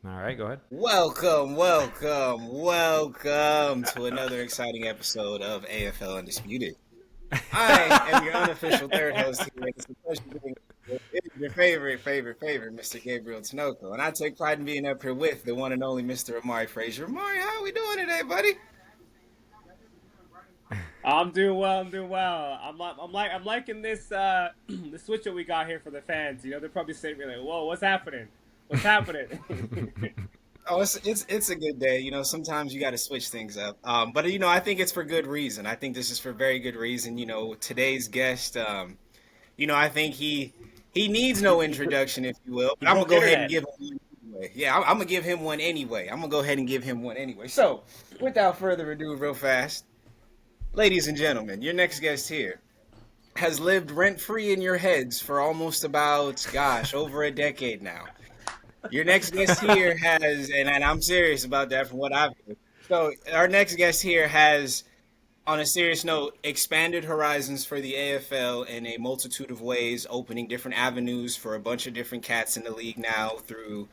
All right, go ahead. Welcome to another exciting episode of AFL Undisputed. I am your unofficial third host here. It's a pleasure being with you. It is your favorite, Mr. Gabriel Tinoco. And I take pride in being up here with the one and only Mr. Omari Fraser. Omari, how are we doing today, buddy? I'm doing well. I'm liking this the switch that we got here for the fans. You know, they're probably saying like, "Whoa, what's happening? What's happening?" Oh, it's a good day. You know, sometimes you got to switch things up. But I think it's for good reason. I think this is for very good reason. You know, today's guest. I think he needs no introduction, if you will. But I'm gonna broke go ahead and internet. give him one anyway. Yeah, I'm gonna give him one anyway. I'm gonna go ahead and give him one anyway. So, without further ado, real fast, ladies and gentlemen, your next guest here has lived rent free in your heads for almost about, gosh, over a decade now. Your next guest here has, and I'm serious about that from what I've heard. So, our next guest here has, on a serious note, expanded horizons for the AFL in a multitude of ways, opening different avenues for a bunch of different cats in the league now through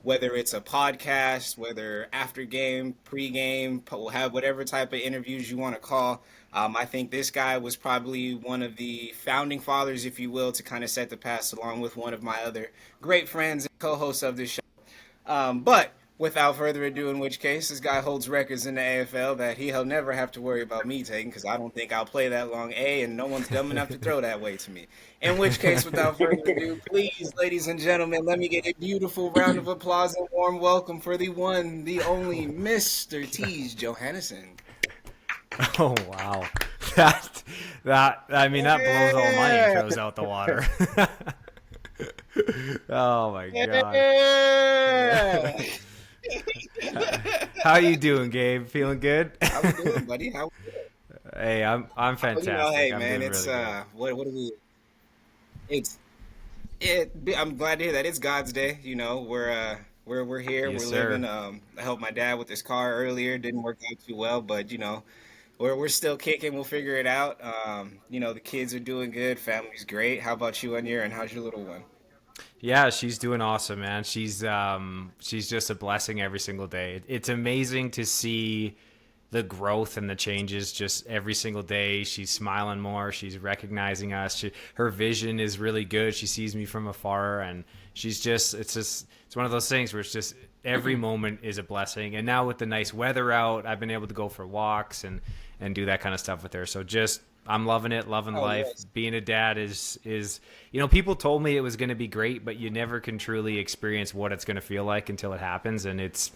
whether it's a podcast, whether after game, pre-game, have whatever type of interviews you want to call. I think this guy was probably one of the founding fathers, if you will, to kind of set the path along with one of my other great friends and co-hosts of this show. But without further ado, in which case, this guy holds records in the AFL that he'll never have to worry about me taking because I don't think I'll play that long, and no one's dumb enough to throw that way to me. In which case, without further ado, please, ladies and gentlemen, let me get a beautiful round of applause and warm welcome for the one, the only Mr. Teej Johannesson. Oh wow, that I mean that blows all my intros out the water. Oh my god. Yeah. How you doing, Gabe? Feeling good? How we doing, buddy? How Hey, I'm fantastic. hey I'm man, doing it's really good. what do we? It's it. I'm glad to hear that it's God's day. You know, we're here, Yes, we're sir. living. I helped my dad with his car earlier. Didn't work out too well, but we're still kicking. We'll figure it out. The kids are doing good. Family's great. How about you and how's your little one? Yeah, she's doing awesome, man. She's just a blessing every single day. It's amazing to see the growth and the changes just every single day. She's smiling more. She's recognizing us. Her vision is really good. She sees me from afar, and it's one of those things where it's just every moment is a blessing. And now with the nice weather out, I've been able to go for walks and do that kind of stuff with her. So just I'm loving it, loving Oh life. yes. Being a dad is people told me it was going to be great, but you never can truly experience what it's going to feel like until it happens, and it's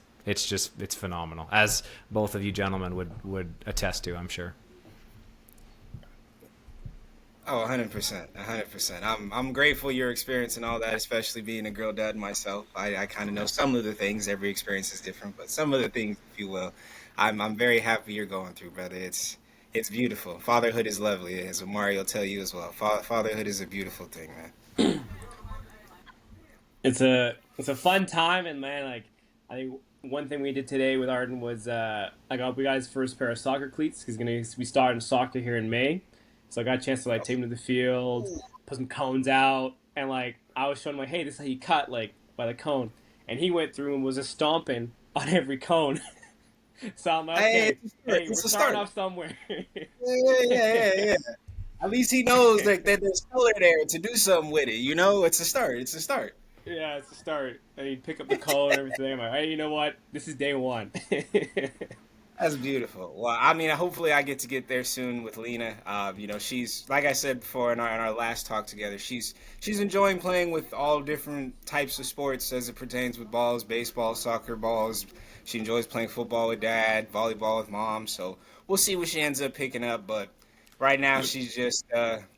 phenomenal, as both of you gentlemen would attest to, I'm sure. Oh, 100%, 100%. I'm grateful you're experiencing all that, especially being a girl dad myself. I kind of know some of the things. Every experience is different, but some of the things, if you will, I'm very happy you're going through, brother. It's beautiful. Fatherhood is lovely, as Omari will tell you as well. Fatherhood is a beautiful thing, man. It's a fun time, and man, like I think one thing we did today with Arden was we got his first pair of soccer cleats. He's gonna be starting soccer here in May, so I got a chance to like take him to the field, put some cones out, and like I was showing him like, hey, this is how you cut like by the cone, and he went through and was just stomping on every cone. So I'm like, Hey, okay, it's a start. hey, we're It's a starting start. off somewhere. Yeah. At least he knows that there's color there to do something with it. You know, it's a start. It's a start. Yeah, it's a start. And he'd pick up the cone and everything. I'm like, hey, you know what? This is day one. That's beautiful. Well, I mean, hopefully I get to get there soon with Lena. She's like I said before in our last talk together. She's enjoying playing with all different types of sports as it pertains with balls, baseball, soccer balls. She enjoys playing football with dad, volleyball with mom. So we'll see what she ends up picking up. But right now she's just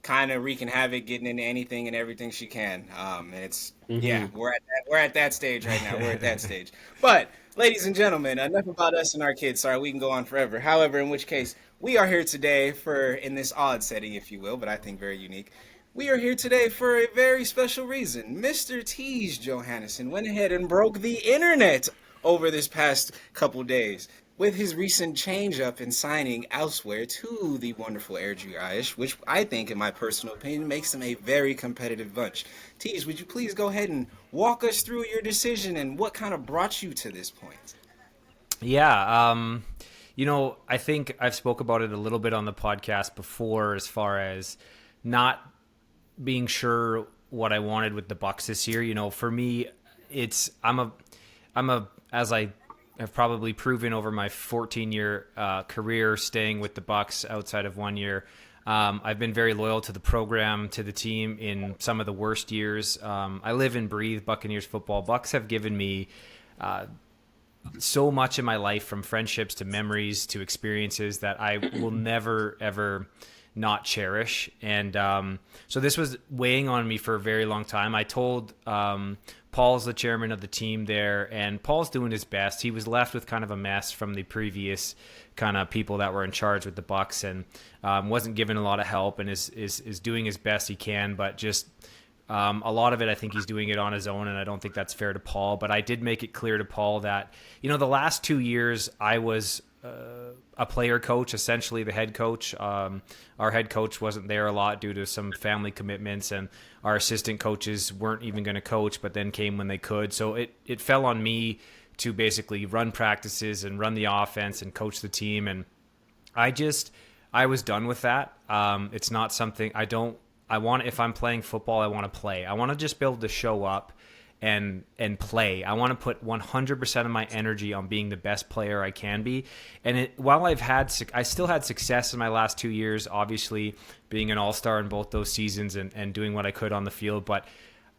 kind of wreaking havoc, getting into anything and everything she can. And it's yeah, hmm we're at that stage right now. We're at that stage. But ladies and gentlemen, enough about us and our kids. Sorry, we can go on forever. However, in which case, we are here today in this odd setting, if you will, but I think very unique. We are here today for a very special reason. Mr. Teej Johannesson went ahead and broke the internet over this past couple days. with his recent change up in signing elsewhere to the wonderful Airdrie Irish, which I think, in my personal opinion, makes them a very competitive bunch. Teej, would you please go ahead and walk us through your decision and what kind of brought you to this point? Yeah, I think I've spoke about it a little bit on the podcast before, as far as not being sure what I wanted with the Bucks this year. For me, I'm a as I have probably proven over my 14-year career staying with the Bucks outside of 1 year. I've been very loyal to the program, to the team in some of the worst years. I live and breathe Buccaneers football. Bucks have given me so much in my life, from friendships to memories to experiences, that I will never, ever not cherish. And so this was weighing on me for a very long time. I told Paul's the chairman of the team there, and Paul's doing his best. He was left with kind of a mess from the previous kind of people that were in charge with the Bucks, and wasn't given a lot of help, and is doing his best he can, but just a lot of it, I think he's doing it on his own, and I don't think that's fair to Paul. But I did make it clear to Paul that, the last 2 years I was a player coach, essentially the head coach. Our head coach wasn't there a lot due to some family commitments, and our assistant coaches weren't even going to coach, but then came when they could. So it fell on me to basically run practices and run the offense and coach the team. And I was done with that. It's not something if I'm playing football, I want to play. I want to just be able to show up and play. I want to put 100% of my energy on being the best player I can be. And while I still had success in my last 2 years, obviously being an all-star in both those seasons and doing what I could on the field, but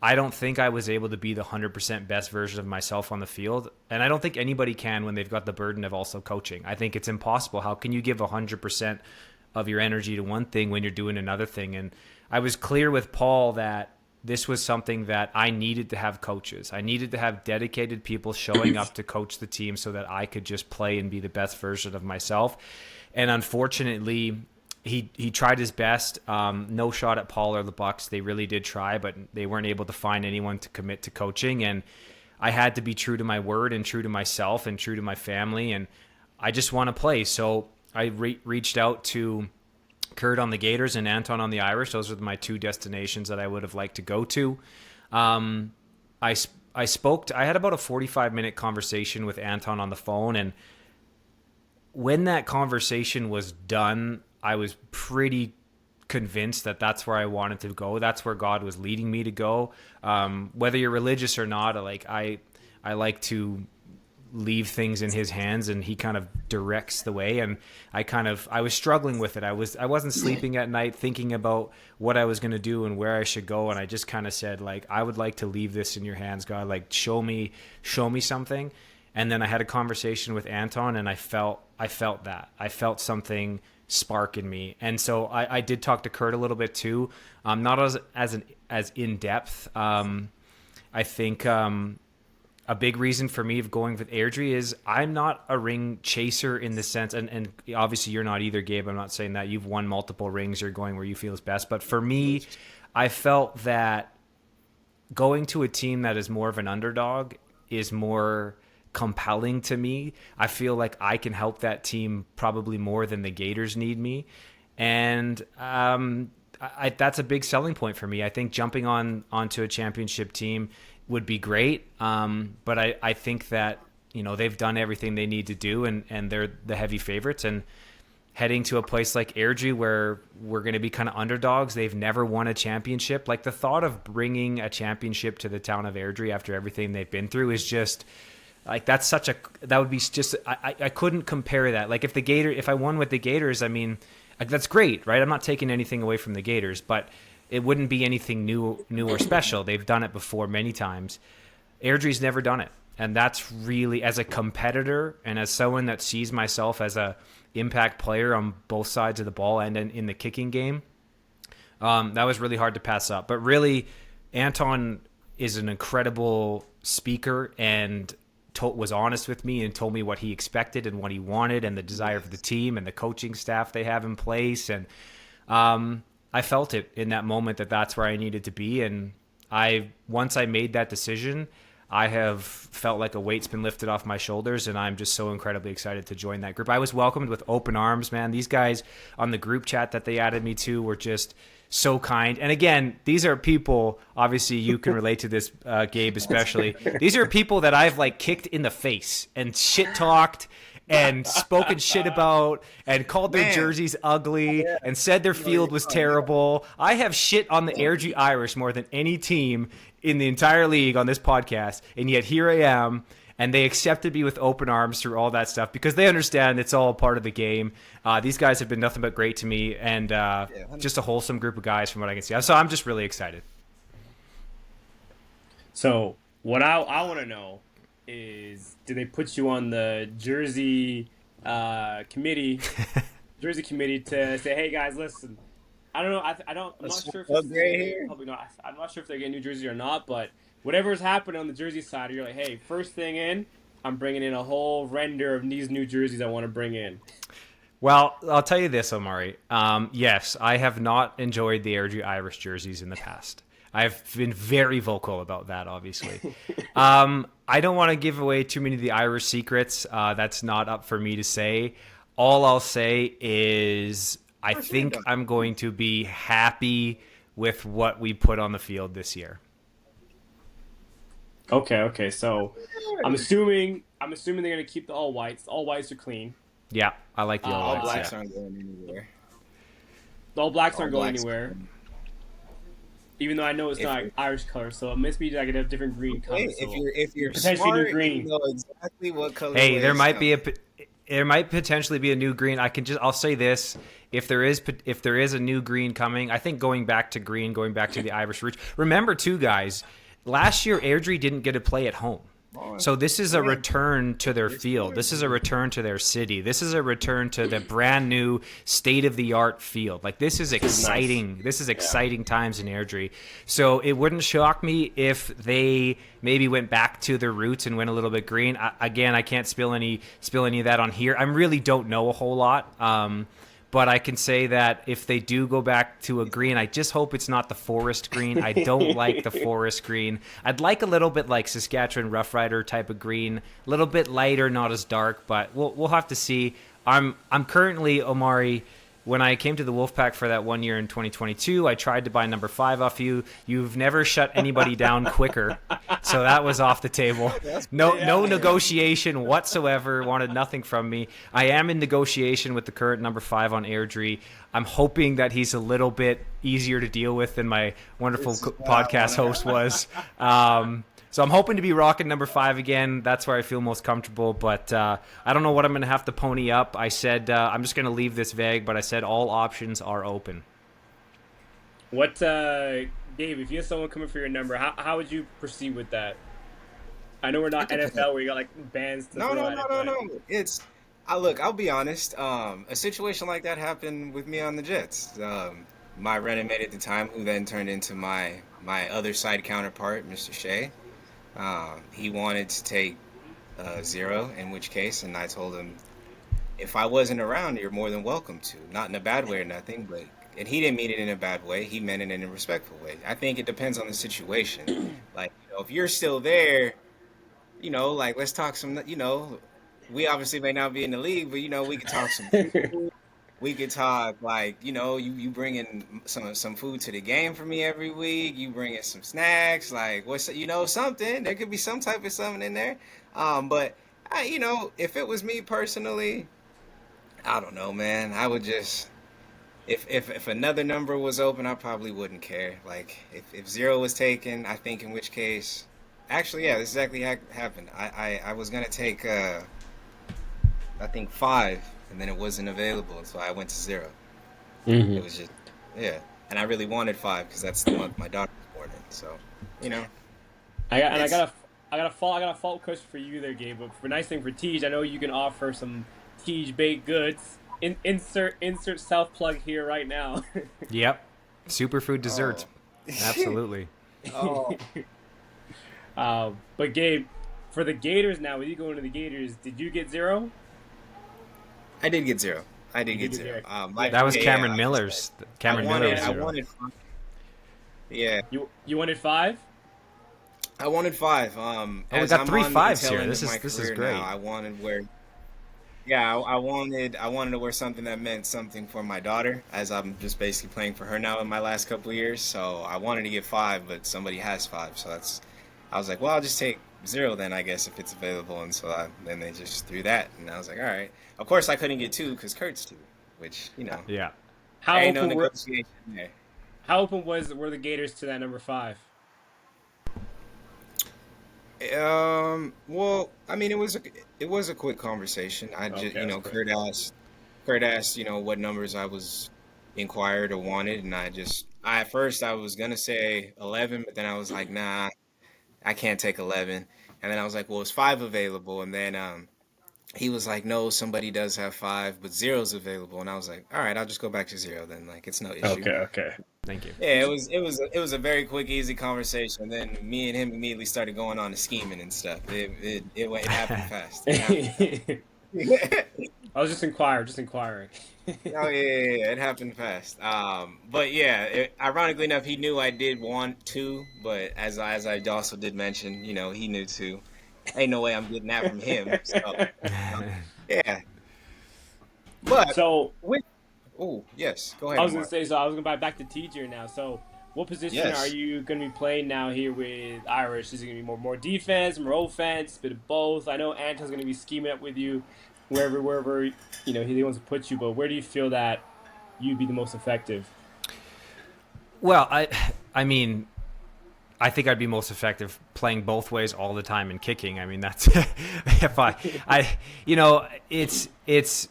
I don't think I was able to be the 100% best version of myself on the field. And I don't think anybody can when they've got the burden of also coaching. I think it's impossible. How can you give 100% of your energy to one thing when you're doing another thing? And I was clear with Paul that this was something that I needed to have coaches. I needed to have dedicated people showing up to coach the team so that I could just play and be the best version of myself. And unfortunately, he tried his best. No shot at Paul or the Bucks. They really did try, but they weren't able to find anyone to commit to coaching. And I had to be true to my word and true to myself and true to my family. And I just want to play. So I reached out to Kurt on the Gators and Anton on the Irish. Those are my two destinations that I would have liked to go to. I had about a 45-minute conversation with Anton on the phone, and when that conversation was done, I was pretty convinced that that's where I wanted to go. That's where God was leading me to go. Whether you're religious or not, I like to leave things in his hands, and he kind of directs the way. And I was struggling with it. I wasn't sleeping at night thinking about what I was going to do and where I should go. And I just kind of said, I would like to leave this in your hands, God. Show me something. And then I had a conversation with Anton, and I felt that. I felt something spark in me. And so I did talk to Kurt a little bit too. Not as in depth. I think a big reason for me of going with Airdrie is I'm not a ring chaser in the sense, and obviously you're not either, Gabe. I'm not saying that. You've won multiple rings. You're going where you feel is best. But for me, I felt that going to a team that is more of an underdog is more compelling to me. I feel like I can help that team probably more than the Gators need me. And that's a big selling point for me. I think jumping onto a championship team would be great. But I think that, they've done everything they need to do, and they're the heavy favorites. And heading to a place like Airdrie where we're going to be kind of underdogs, they've never won a championship. The thought of bringing a championship to the town of Airdrie after everything they've been through is just that would be just, I couldn't compare that. If I won with the Gators, that's great, right? I'm not taking anything away from the Gators, but it wouldn't be anything new or special. They've done it before many times. Airdrie's never done it. And that's really, as a competitor and as someone that sees myself as a impact player on both sides of the ball and in the kicking game, that was really hard to pass up. But really, Anton is an incredible speaker and was honest with me and told me what he expected and what he wanted and the desire for the team and the coaching staff they have in place. And I felt it in that moment that that's where I needed to be. And once I made that decision, I have felt like a weight's been lifted off my shoulders, and I'm just so incredibly excited to join that group. I was welcomed with open arms, man. These guys on the group chat that they added me to were just so kind. And again, these are people, obviously you can relate to this, Gabe, especially. These are people that I've like kicked in the face and shit talked and spoken shit about and called their jerseys ugly and said their field was terrible. I have shit on the Airdrie Irish more than any team in the entire league on this podcast, and yet here I am, and they accepted me with open arms through all that stuff because they understand it's all part of the game. These guys have been nothing but great to me, and just a wholesome group of guys from what I can see. So I'm just really excited. So what I want to know is, do they put you on the jersey committee to say, hey guys, listen, I don't know, I'm not sure if it's probably not. I'm not sure if they're getting New Jersey or not, but whatever's happening on the Jersey side, you're like, hey, first thing in, I'm bringing in a whole render of these new jerseys I want to bring in. Well, I'll tell you this, Omari. Yes, I have not enjoyed the Airdrie Irish jerseys in the past. I've been very vocal about that, obviously. I don't want to give away too many of the Irish secrets. That's not up for me to say. All I'll say is I think I'm going to be happy with what we put on the field this year. Okay. So I'm assuming they're going to keep the all whites. The all whites are clean. Yeah, I like the all whites. All blacks aren't going anywhere. The all blacks aren't going anywhere. Even though I know it's not Irish color, so it must be like a different green color. So if you're potentially smart, new green. you know exactly what color. Hey, there might potentially be a new green. I'll say this: if there is a new green coming, I think going back to green, going back to the Irish roots. Remember, too, guys, last year Airdrie didn't get to play at home. So this is a return to their field. This is a return to their city. This is a return to the brand new state-of-the-art field. Like, this is exciting. This is exciting times in Airdrie. So it wouldn't shock me if they maybe went back to their roots and went a little bit green. Again, I can't spill any of that on here. I really don't know a whole lot. But I can say that if they do go back to a green, I just hope it's not the forest green. I don't like the forest green. I'd like a little bit like Saskatchewan Rough Rider type of green, a little bit lighter, not as dark, but we'll have to see. I'm currently, Omari, when I came to the Wolfpack for that 1 year in 2022, I tried to buy number 5 off you. You've never shut anybody down quicker, so that was off the table. No negotiation whatsoever. Wanted nothing from me. I am in negotiation with the current number 5 on Airdrie. I'm hoping that he's a little bit easier to deal with than my wonderful podcast host was. So I'm hoping to be rocking number 5 again. That's where I feel most comfortable. But I don't know what I'm going to have to pony up. I said I'm just going to leave this vague, but I said all options are open. What, Gabe, if you have someone coming for your number, how would you proceed with that? I know we're not NFL where you got like bands to throw at it. No. It's look, I'll be honest. A situation like that happened with me on the Jets. My running mate at the time, who then turned into my other side counterpart, Mr. Shea. He wanted to take 0, in which case, and I told him, if I wasn't around, you're more than welcome to. Not in a bad way or nothing, but, and he didn't mean it in a bad way. He meant it in a respectful way. I think it depends on the situation. Like, if you're still there, like, let's talk some, we obviously may not be in the league, but, we could talk some food. We could talk, like, you bring in some food to the game for me every week. You bring in some snacks, like, something. There could be some type of something in there. But, if it was me personally, I don't know, man. I would just, if another number was open, I probably wouldn't care. Like, if 0 was taken, I think in which case, actually, yeah, this exactly happened. I was going to take, I think 5. And then it wasn't available, so I went to 0. Mm-hmm. It was just, and I really wanted 5 because that's the month my daughter was born in. So, I got a fault question for you there, Gabe. But for nice thing for Teej, I know you can offer some Teej baked goods. Insert self plug here right now. Yep, superfood dessert, absolutely. But Gabe, for the Gators now, with you going to the Gators, did you get 0? I did get 0. That was Cameron Miller's. Miller was 0. I wanted 5. Yeah. You wanted 5? I wanted 5. Oh, we As got I'm three on the fives tail here. end This of my is career great. now, I wanted where yeah, I wanted to wear something that meant something for my daughter, as I'm just basically playing for her now in my last couple of years. So I wanted to get 5, but somebody has 5, so that's I was like, well, I'll just take 0 then, I guess, if it's available. And so then they just threw that, and I was like, all right. Of course, I couldn't get 2 because Kurt's 2, which Yeah. there How ain't no open were negotiation there. were the Gators to that number 5? Well, I mean, it was a quick conversation. I just, Okay, that's quick. Kurt asked, what numbers I was inquired or wanted, and at first I was gonna say 11, but then I was like, nah, I can't take 11. And then I was like, well, is 5 available? And then he was like, no, somebody does have 5, but zero's available. And I was like, all right, I'll just go back to 0 then. Like, it's no issue. Okay, okay. Thank you. Yeah, it was a very quick, easy conversation. Then me and him immediately started going on to scheming and stuff. It happened fast. It happened fast. I was just inquiring. Oh yeah, it happened fast. But yeah, ironically enough, he knew I did want 2, but as I also did mention, he knew too. Ain't no way I'm getting that from him. So yeah, but So with oh yes, go I ahead, was gonna Omar. say, so I was gonna buy back to Teej here now. So what position are Yes. you gonna be playing now here with Irish? Is it gonna be more defense, more offense, bit of both? I know Anton's gonna be scheming up with you wherever he wants to put you, but where do you feel that you'd be the most effective? Well, I mean, I think I'd be most effective playing both ways all the time and kicking. I mean, that's if it's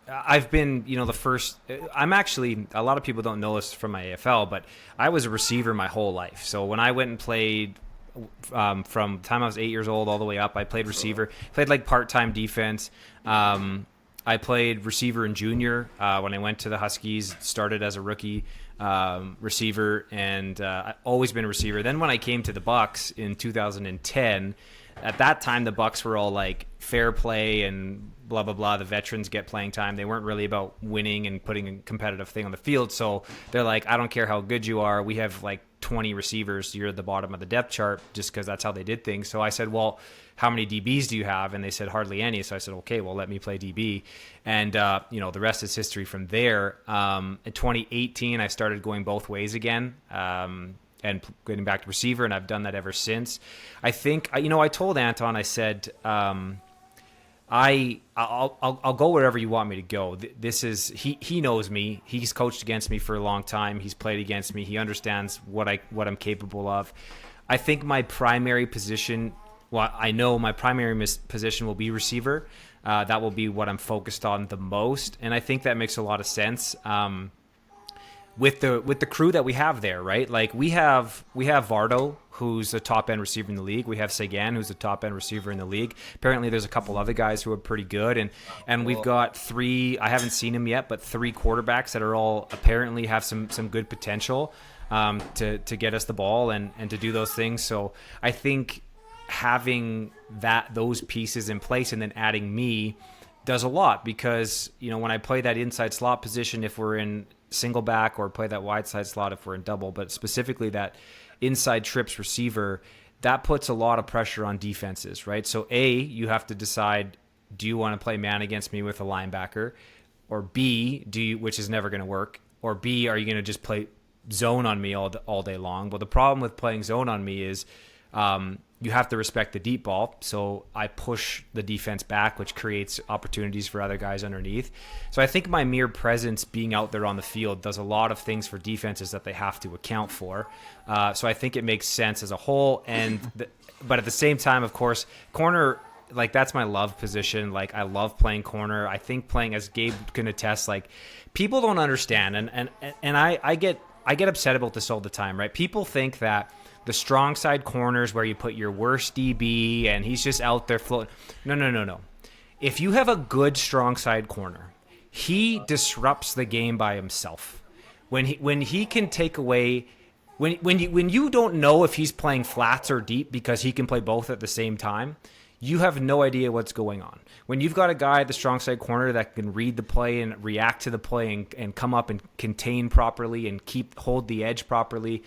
I've been, the first. I'm actually, a lot of people don't know this from my AFL, but I was a receiver my whole life. So when I went and played from the time I was 8 years old all the way up, I played receiver, played like part-time defense. I played receiver in junior when I went to the Huskies, started as a rookie receiver, and I've always been a receiver. Then when I came to the Bucks in 2010, at that time the Bucks were all like fair play and blah blah blah. The veterans get playing time. They weren't really about winning and putting a competitive thing on the field. So they're like, I don't care how good you are. We have like 20 receivers. You're at the bottom of the depth chart, just because that's how they did things. So I said, well, how many DBs do you have? And they said hardly any. So I said, okay, well, let me play DB. And the rest is history from there. In 2018, I started going both ways again. And getting back to receiver, and I've done that ever since. I think, I told Anton, I said, I'll go wherever you want me to go. This is he knows me. He's coached against me for a long time. He's played against me. He understands what I'm capable of. I think my primary position, I know my primary position will be receiver. That will be what I'm focused on the most, and I think that makes a lot of sense. With the crew that we have there, right? Like we have Vardo, who's a top end receiver in the league. We have Sagan, who's a top end receiver in the league. Apparently, there's a couple other guys who are pretty good, and we've got 3. I haven't seen them yet, but 3 quarterbacks that are all apparently have some good potential to get us the ball and to do those things. So I think having those pieces in place and then adding me does a lot, because when I play that inside slot position, if we're in single back, or play that wide side slot if we're in double, but specifically that inside trips receiver, that puts a lot of pressure on defenses, right? So you have to decide, do you want to play man against me with a linebacker, or B, which is never going to work, or B, are you going to just play zone on me all day long? Well, the problem with playing zone on me is you have to respect the deep ball. So I push the defense back, which creates opportunities for other guys underneath. So I think my mere presence being out there on the field does a lot of things for defenses that they have to account for. So I think it makes sense as a whole. But at the same time, of course, corner, like that's my love position. Like I love playing corner. I think playing, as Gabe can attest, like people don't understand. And I get upset about this all the time, right? People think that the strong side corners where you put your worst DB and he's just out there floating. No. If you have a good strong side corner, he disrupts the game by himself. When he can take away, when you don't know if he's playing flats or deep because he can play both at the same time, you have no idea what's going on. When you've got a guy at the strong side corner that can read the play and react to the play and come up and contain properly and hold the edge properly,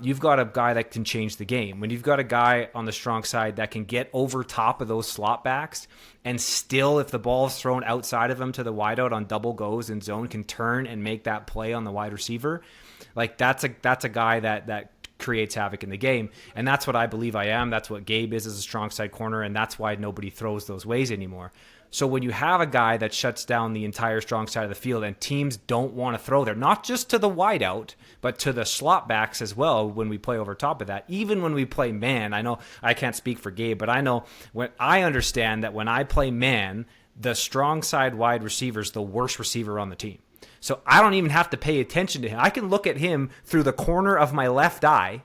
you've got a guy that can change the game. When you've got a guy on the strong side that can get over top of those slot backs and still, if the ball is thrown outside of him to the wideout on double goes in zone, can turn and make that play on the wide receiver, like that's a guy that creates havoc in the game. And that's what I believe I am. That's what Gabe is as a strong side corner. And that's why nobody throws those ways anymore. So when you have a guy that shuts down the entire strong side of the field and teams don't want to throw there, not just to the wideout, but to the slot backs as well when we play over top of that, even when we play man, I know I can't speak for Gabe, but I know when I understand that when I play man, the strong side wide receiver is the worst receiver on the team. So I don't even have to pay attention to him. I can look at him through the corner of my left eye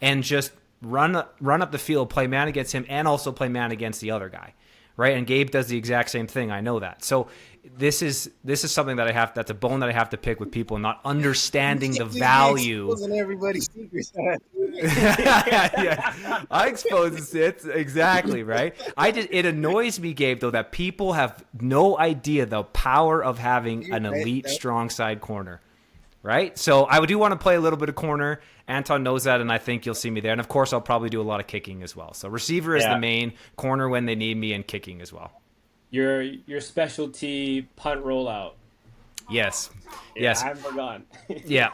and just run up the field, play man against him, and also play man against the other guy, right? And Gabe does the exact same thing. I know that. So this is something that that's a bone that I have to pick with people, not understanding the value. Exposing everybody's secrets. Yeah, I expose it exactly, right? It annoys me, Gabe, though, that people have no idea the power of having an elite strong side corner, right? So I do want to play a little bit of corner. Anton knows that, and I think you'll see me there. And of course, I'll probably do a lot of kicking as well. So receiver is the main, corner when they need me, and kicking as well. Your specialty punt rollout. Yes. Yeah, yes. I haven't forgotten. Yeah.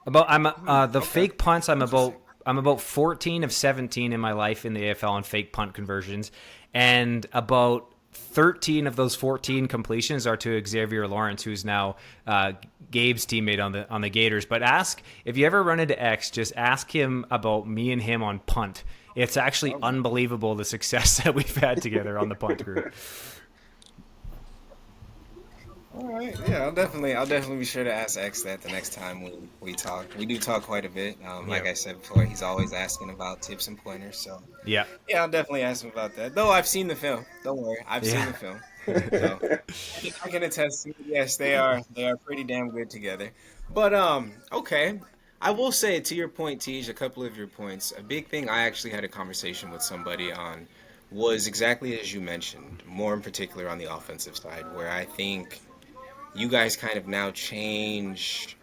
The fake punts. I'm about 14 of 17 in my life in the AFL on fake punt conversions, and about 13 of those 14 completions are to Xavier Lawrence, who's now Gabe's teammate on the Gators. But if you ever run into X, just ask him about me and him on punt. It's actually unbelievable the success that we've had together on the punt group. All right, yeah, I'll definitely be sure to ask X that the next time we talk. We do talk quite a bit. Like I said before, he's always asking about tips and pointers. So yeah, I'll definitely ask him about that. Though I've seen the film. Don't worry, I've seen the film. So, I can attest to it. Yes, they are pretty damn good together. But okay. I will say, to your point, Teej, a couple of your points. A big thing I actually had a conversation with somebody on was exactly as you mentioned, more in particular on the offensive side, where I think you guys kind of now change.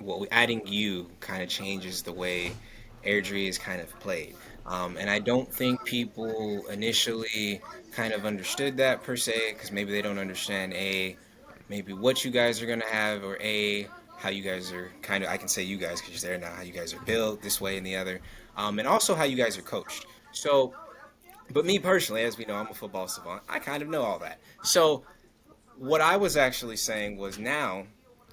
Well, adding you kind of changes the way Airdrie is kind of played. And I don't think people initially kind of understood that per se, because maybe they don't understand maybe what you guys are going to have, or how you guys are kind of, I can say you guys because you're there now, how you guys are built this way and the other, and also how you guys are coached. So, but me personally, as we know, I'm a football savant. I kind of know all that. So what I was actually saying was, now,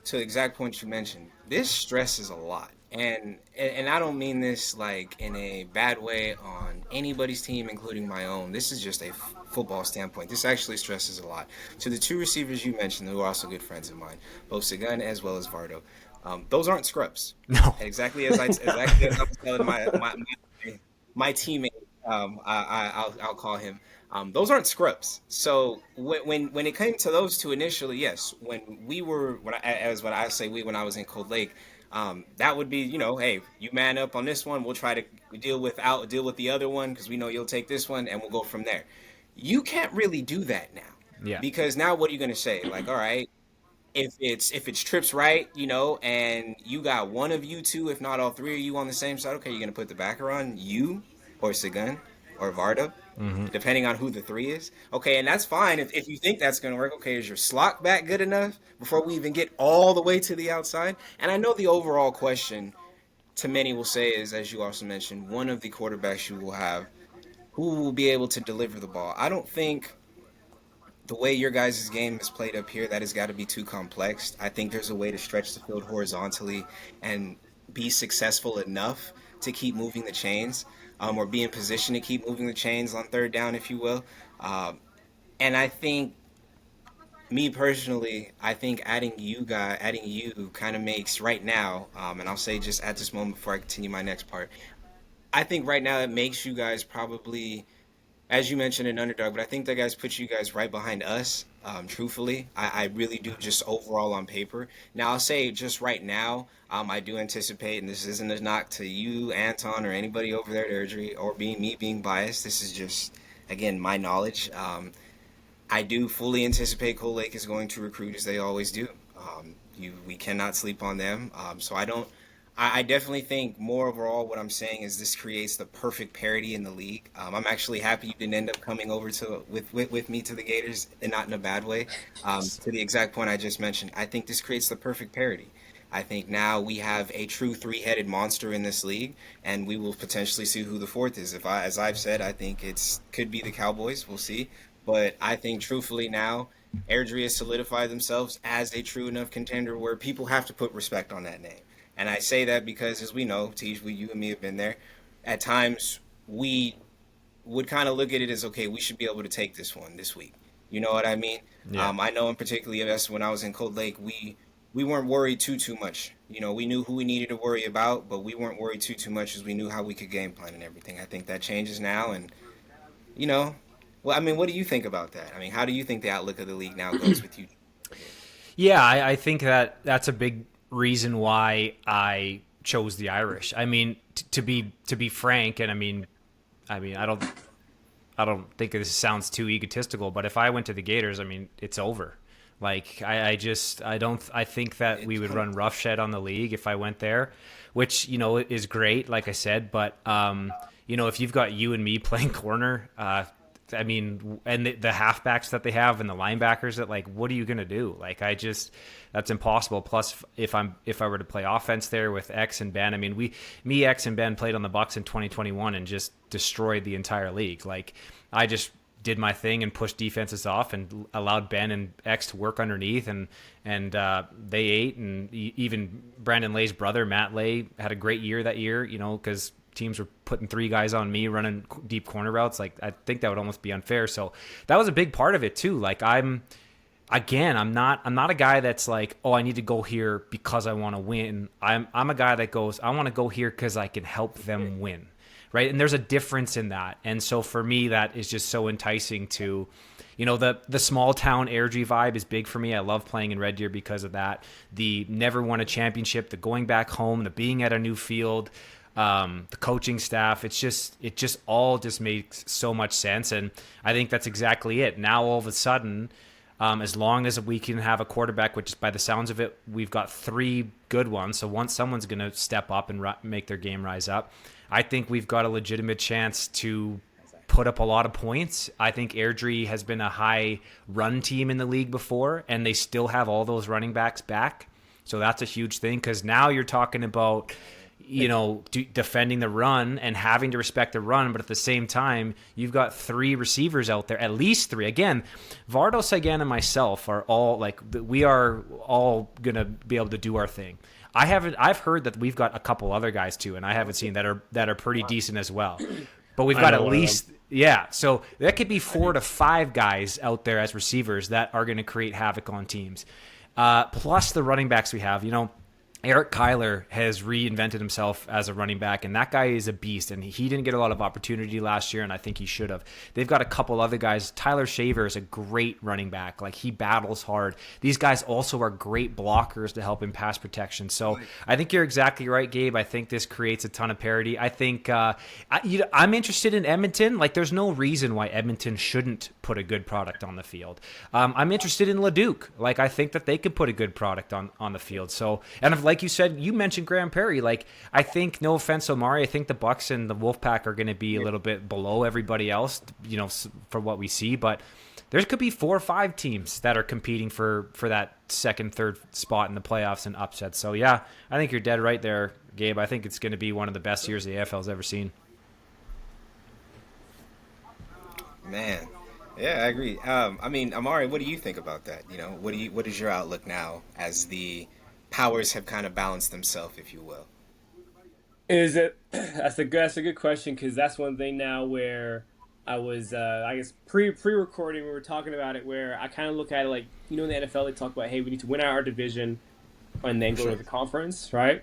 to the exact point you mentioned, this stresses a lot. And I don't mean this like in a bad way on anybody's team, including my own. This is just a football standpoint. This actually stresses a lot. To the two receivers you mentioned, who are also good friends of mine, both Sagan as well as Vardo, those aren't scrubs. No. Exactly as I was telling my teammate, I'll call him. Those aren't scrubs. So when it came to those two initially, yes, when I was in Cold Lake. That would be, hey, you man up on this one. We'll try to deal with the other one because we know you'll take this one, and we'll go from there. You can't really do that now. Yeah. Because now what are you going to say? Like, all right, if it's trips right, and you got one of you two, if not all three of you on the same side, okay, you're going to put the backer on you or Sagan or Varda, depending on who the three is. Okay, and that's fine if you think that's going to work. Okay, is your slot back good enough before we even get all the way to the outside? And I know the overall question to many will say is, as you also mentioned, one of the quarterbacks you will have who will be able to deliver the ball. I don't think the way your guys' game is played up here, that has got to be too complex. I think there's a way to stretch the field horizontally and be successful enough to keep moving the chains, or be in position to keep moving the chains on third down, if you will. And I think, me personally, I think adding you kind of makes right now, and I'll say just at this moment before I continue my next part, I think right now it makes you guys probably as you mentioned, an underdog, but I think that guys put you guys right behind us. Truthfully, I really do, just overall on paper. Now, I'll say just right now, I do anticipate, and this isn't a knock to you, Anton, or anybody over there at Airdrie, or me being biased. This is just, again, my knowledge. I do fully anticipate Cold Lake is going to recruit as they always do. We cannot sleep on them. So I don't. I definitely think more overall what I'm saying is this creates the perfect parity in the league. I'm actually happy you didn't end up coming over to with me to the Gators, and not in a bad way. To the exact point I just mentioned, I think this creates the perfect parity. I think now we have a true three-headed monster in this league, and we will potentially see who the fourth is. As I've said, I think it's could be the Cowboys. We'll see, but I think truthfully now, Airdrie has solidified themselves as a true enough contender where people have to put respect on that name. And I say that because, as we know, Teej, you and me have been there. At times, we would kind of look at it as, okay, we should be able to take this one this week. You know what I mean? Yeah. I know, in particularly, us when I was in Cold Lake, we weren't worried too much. You know, we knew who we needed to worry about, but we weren't worried too much as we knew how we could game plan and everything. I think that changes now, and you know, well, I mean, what do you think about that? I mean, how do you think the outlook of the league now goes with you? Yeah, I think that's a big reason why I chose the Irish. I mean, to be frank, and I don't think this sounds too egotistical, but if I went to the Gators, I mean, it's over. Like I think that we would run roughshod on the league if I went there, which is great, like I said. But if you've got you and me playing corner, I mean, and the halfbacks that they have and the linebackers, that what are you gonna do? That's impossible. Plus, if I were to play offense there with X and Ben, I mean, X and Ben played on the Bucks in 2021 and just destroyed the entire league. I just did my thing and pushed defenses off and allowed Ben and X to work underneath, and they ate. And even Brandon Lay's brother, Matt Lay, had a great year that year, because teams were putting three guys on me running deep corner routes. I think that would almost be unfair. So that was a big part of it too. I'm not a guy that's oh, I need to go here because I want to win. I'm a guy that goes, I want to go here because I can help them win. Right. And there's a difference in that. And so for me, that is just so enticing to, the small town Airdrie vibe is big for me. I love playing in Red Deer because of that. The never won a championship, the going back home, the being at a new field, the coaching staff, it just all just makes so much sense. And I think that's exactly it. Now, all of a sudden, as long as we can have a quarterback, which by the sounds of it, we've got three good ones. So once someone's going to step up and make their game rise up, I think we've got a legitimate chance to put up a lot of points. I think Airdrie has been a high run team in the league before, and they still have all those running backs back. So that's a huge thing, because now you're talking about defending the run and having to respect the run, but at the same time, you've got three receivers out there, at least three. Again, Vardo, Sagan, and myself are all we are all gonna be able to do our thing. I've heard that we've got a couple other guys too, and I haven't seen that are pretty decent as well. But we've got at least, yeah. So that could be 4 to 5 guys out there as receivers that are going to create havoc on teams. Plus the running backs we have, Eric Kyler has reinvented himself as a running back, and that guy is a beast, and he didn't get a lot of opportunity last year, and I think he should have. They've got a couple other guys. Tyler Shaver is a great running back. He battles hard. These guys also are great blockers to help in pass protection. So I think you're exactly right, Gabe. I think this creates a ton of parity. I think I'm interested in Edmonton. There's no reason why Edmonton shouldn't put a good product on the field. I'm interested in Leduc. I think that they could put a good product on the field. So, and like you said, you mentioned Graham Perry. I think, no offense, Omari, I think the Bucks and the Wolfpack are going to be a little bit below everybody else, for what we see. But there could be 4 or 5 teams that are competing for that second, third spot in the playoffs and upsets. So, yeah, I think you're dead right there, Gabe. I think it's going to be one of the best years the AFL's ever seen. Man, yeah, I agree. Omari, what do you think about that? What is your outlook now as the powers have kind of balanced themselves, if you will? That's a good question, because that's one thing now where I was I guess pre-recording we were talking about it, where I kind of look at it in the NFL they talk about, hey, we need to win our division and then go to the conference, right?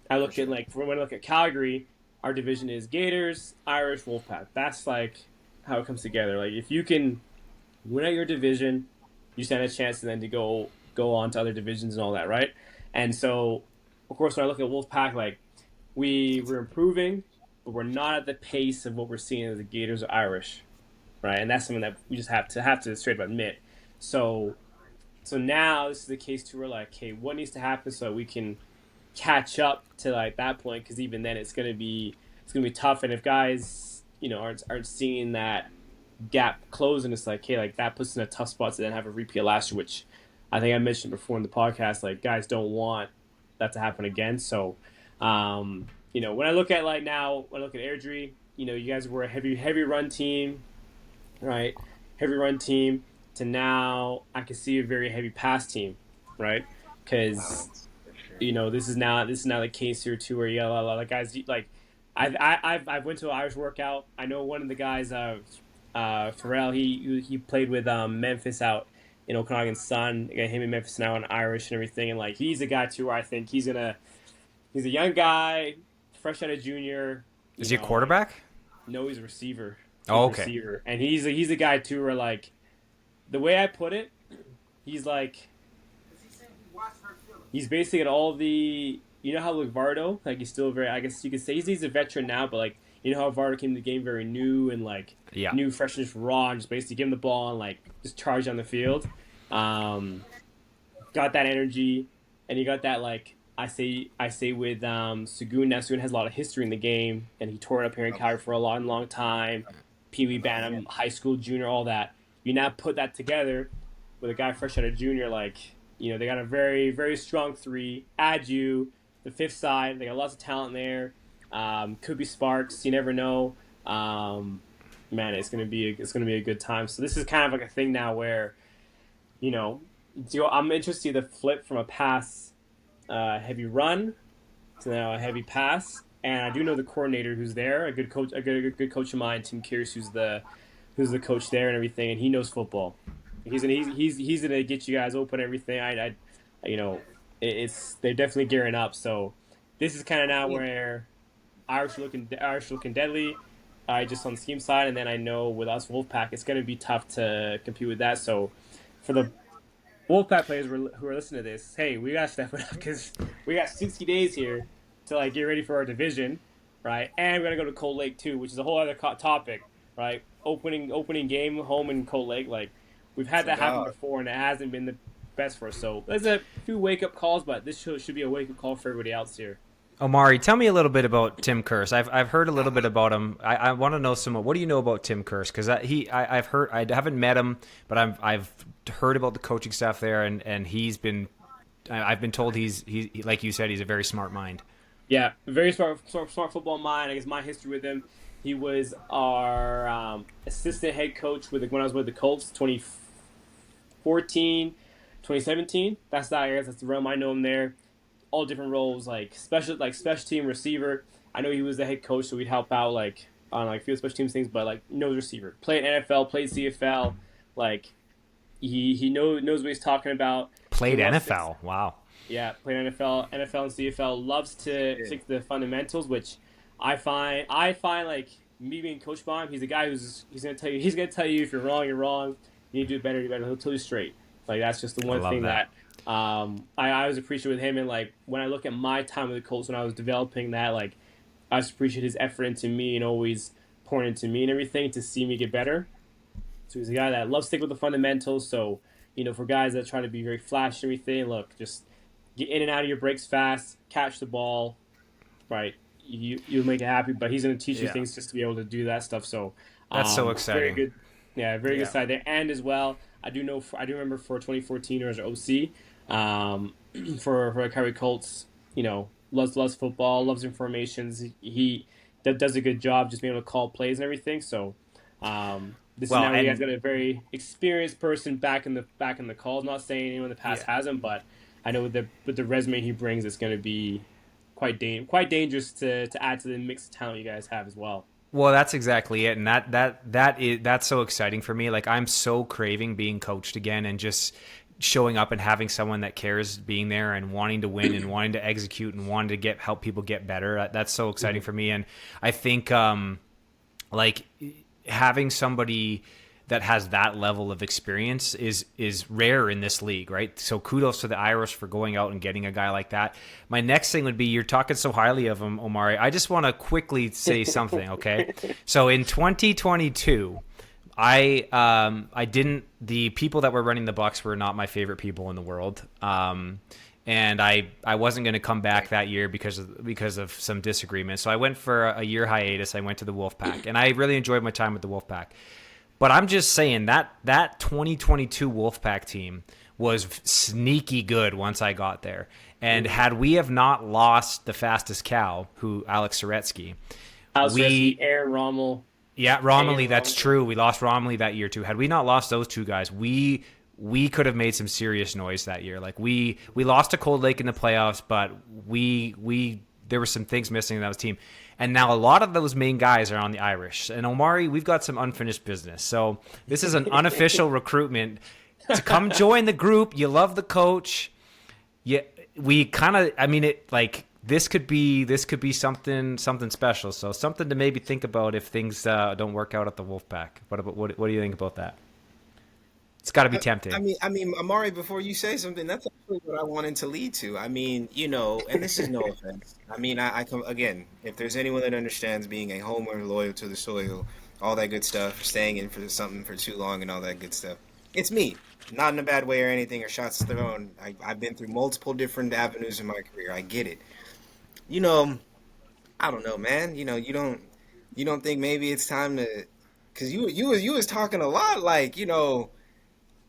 I look at when I look at Calgary, our division is Gators, Irish, Wolfpack. That's how it comes together. Like if you can win at your division, you stand a chance then to go on to other divisions and all that, right? And so, of course, when I look at Wolfpack, like we're improving, but we're not at the pace of what we're seeing as the Gators or Irish, right? And that's something that we just have to straight up admit. So now this is the case too. We're like, okay, what needs to happen so we can catch up to like that point? Because even then, it's gonna be tough. And if guys, aren't seeing that gap close, and it's like, hey, like that puts us in a tough spot to then have a repeat last year, which I think I mentioned before in the podcast. Like guys don't want that to happen again. So, when I look at like now, when I look at Airdrie, you guys were a heavy run team, right? Heavy run team to now I can see a very heavy pass team, right? Because this is now the case here too, where you got a lot of guys like I've went to an Irish workout. I know one of the guys, Pharrell. He played with Memphis out in Okanagan Sun. Got him in Memphis now on Irish and everything, and like he's a guy too where I think he's a young guy, fresh out of junior. Is he a quarterback? No, he's a receiver. Oh, okay. Receiver. And he's a guy too where like the way I put it, he's like he's basically at all the how like Vardo, like he's still very, I guess you could say he's a veteran now, but like how Vardo came to the game very new and like new freshness raw and just basically give him the ball and like just charge on the field. Got that energy, and you got that like I say with Sagoon. Now Sagoon has a lot of history in the game, and he tore it up here in Calgary for a long time. Pee Wee Bantam, high school, junior, all that. You now put that together with a guy fresh out of junior, like they got a very very strong three. Add you the fifth side, they got lots of talent there. Could be sparks, you never know. Man, it's gonna be a good time. So this is kind of like a thing now where, I'm interested in the flip from a pass heavy run to now a heavy pass. And I do know the coordinator who's there, a good coach of mine, Tim Kears, who's the coach there and everything, and he knows football. He's gonna get you guys open and everything. They're definitely gearing up. So this is kind of now where Irish looking deadly, just on the scheme side, and then I know with us Wolfpack, it's going to be tough to compete with that. So for the Wolfpack players who are listening to this, hey, we got to step it up because we got 60 days here to like get ready for our division, right? And we're going to go to Cold Lake too, which is a whole other topic, right? Opening game home in Cold Lake, like we've had that happen before, and it hasn't been the best for us. So there's a few wake up calls, but this should be a wake up call for everybody else here. Omari, tell me a little bit about Tim Kears. I've heard a little bit about him. I want to know some more. What do you know about Tim Kears? Because I've heard, I haven't met him, but I've heard about the coaching staff there, and I've been told he's like you said, he's a very smart mind. Yeah, very smart football mind. I guess my history with him, he was our assistant head coach when I was with the Colts, 2014, 2017. That's the realm I know him there. All different roles, like special team receiver. I know he was the head coach, so we'd help out like on like field special teams things, but like knows receiver. Played NFL, played CFL, like he knows what he's talking about. Played NFL, wow. Yeah, played NFL and CFL. Loves to stick to the fundamentals, which I find like me being coached by him. He's a guy he's gonna tell you if you're wrong, you're wrong. You need to do it better. He'll tell you straight. Like that's just the one thing that I always appreciate with him. And like when I look at my time with the Colts when I was developing that, like I just appreciate his effort into me and always pouring into me and everything to see me get better. So he's a guy that loves to stick with the fundamentals. So for guys that try to be very flash and everything, look, just get in and out of your breaks fast, catch the ball, right? You'll make it happy. But he's going to teach you things just to be able to do that stuff. So that's so exciting. Very good. Yeah, very good side there. And as well, I do remember for 2014 as an OC, for Calgary Colts, loves football, loves informations. He does a good job just being able to call plays and everything. So this is now you guys got a very experienced person back in the calls. Not saying anyone in the past hasn't, but I know with the resume he brings, it's going to be quite dangerous to add to the mix of talent you guys have as well. Well, that's exactly it, and that's so exciting for me. Like I'm so craving being coached again, and just showing up and having someone that cares being there and wanting to win and wanting to execute and wanting to help people get better. That's so exciting for me, and I think like having somebody that has that level of experience is rare in this league, right? So kudos to the Irish for going out and getting a guy like that. My next thing would be, you're talking so highly of him, Omari. I just want to quickly say something, okay? So in 2022, the people that were running the Bucks were not my favorite people in the world. And I wasn't going to come back that year because of some disagreement. So I went for a year hiatus. I went to the Wolfpack, and I really enjoyed my time with the Wolfpack. But I'm just saying that 2022 Wolfpack team was sneaky good once I got there. And had we have not lost the fastest cow, Alex Soretsky, Aaron Rommel. Yeah, Romilly, that's true. We lost Romilly that year too. Had we not lost those two guys, we could have made some serious noise that year. Like we lost to Cold Lake in the playoffs, but there were some things missing in that team. And now a lot of those main guys are on the Irish. And Omari, we've got some unfinished business. So this is an unofficial recruitment to come join the group. You love the coach. Yeah, we kind of. I mean, this could be something special. So something to maybe think about if things don't work out at the Wolfpack. What do you think about that? It's got to be tempting. I mean, Omari, before you say something, that's actually what I wanted to lead to. I mean, and this is no offense. I mean, I come again. If there's anyone that understands being a homer, loyal to the soil, all that good stuff, staying in for something for too long, and all that good stuff, it's me. Not in a bad way or anything, or shots thrown. I've been through multiple different avenues in my career. I get it. I don't know, man. You don't think maybe it's time to, because you was talking a lot, like,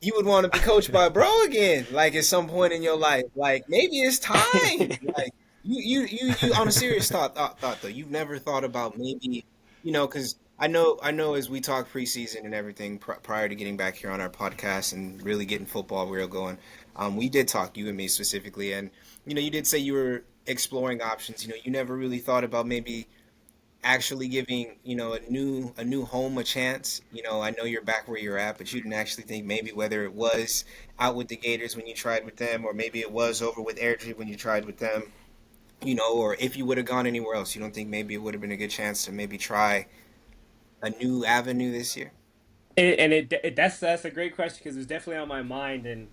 you would want to be coached by bro again, like at some point in your life. Like maybe it's time. Like you on a serious thought though. You've never thought about maybe, because I know as we talk preseason and everything prior to getting back here on our podcast and really getting football real going, we did talk, you and me specifically, and you did say you were exploring options. You never really thought about maybe actually giving a new home a chance. I know you're back where you're at, but you didn't actually think maybe whether it was out with the Gators when you tried with them, or maybe it was over with Airdrie when you tried with them, or if you would have gone anywhere else, you don't think maybe it would have been a good chance to maybe try a new avenue this year? That's a great question, because it was definitely on my mind, and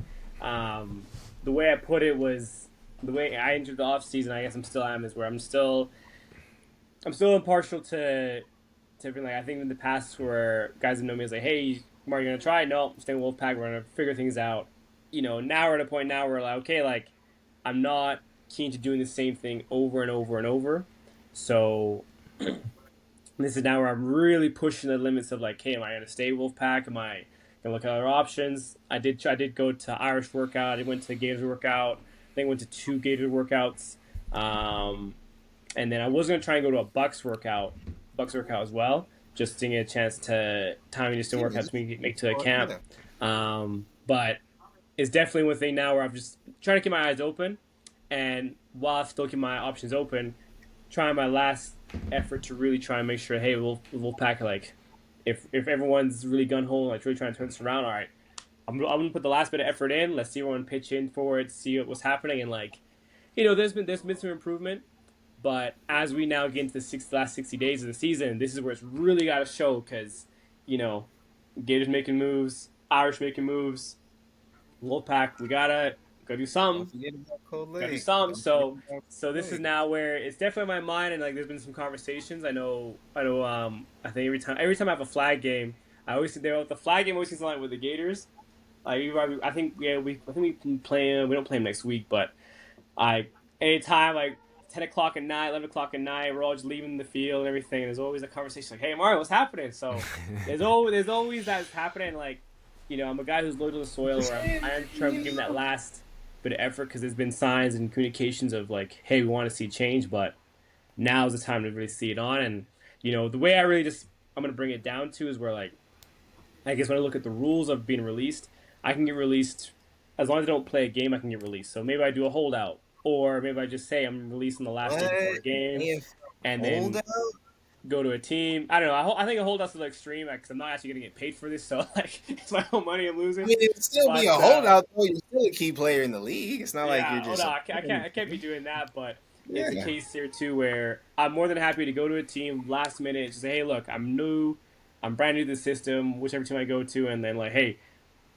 the way I put it was, the way I entered the off season, I guess I'm still am, is where I'm still impartial to everything. Like, I think in the past where guys have known me, is like, hey, are you gonna try? No, I'm staying Wolfpack. We're gonna figure things out. Now we're at a point now where, like, okay, like, I'm not keen to doing the same thing over and over and over. So this is now where I'm really pushing the limits of, like, hey, am I gonna stay Wolfpack? Am I gonna look at other options? I did go to Irish workout. I went to Gators workout. I think I went to 2 Gators workouts. And then I was going to try and go to a Bucks workout as well, just to get a chance to timing just didn't work out to make to a camp. But it's definitely one thing now where I'm just trying to keep my eyes open, and while I still keep my options open, trying my last effort to really try and make sure, hey, we'll pack, like, if everyone's really gun ho, like really trying to turn this around, all right, I'm gonna put the last bit of effort in. Let's see everyone pitch in for it, see what's happening, and, like, there's been some improvement. But as we now get into the last 60 days of the season, this is where it's really got to show, because, Gators making moves, Irish making moves, Wolfpack, we gotta do something. Gotta do something. So this is now where it's definitely in my mind, and, like, there's been some conversations. I think every time I have a flag game, I always think the flag game always seems like with the Gators. Like, I think we can play. We don't play them next week, but anytime, like, 10 o'clock at night, 11 o'clock at night, we're all just leaving the field and everything, and there's always a conversation like, hey, Mario, what's happening? So there's always that's happening. Like, I'm a guy who's loyal to the soil, where I'm trying to give him that last bit of effort, because there's been signs and communications of, like, hey, we want to see change, but now's the time to really see it on. And, the way I'm going to bring it down to is where, like, I guess when I look at the rules of being released, I can get released, as long as I don't play a game, I can get released. So maybe I do a holdout, or maybe I just say I'm releasing the last day before a game, and then go to a team. I don't know. I think a holdout's a little extreme, because I'm not actually going to get paid for this, so, like, it's my own money I'm losing. I mean, it would still be a holdout, though. You're still a key player in the league. It's not like you're just... I can't be doing that, but it's a case here, too, where I'm more than happy to go to a team last minute and just say, hey, look, I'm new. I'm brand new to the system, whichever team I go to, and then like, hey,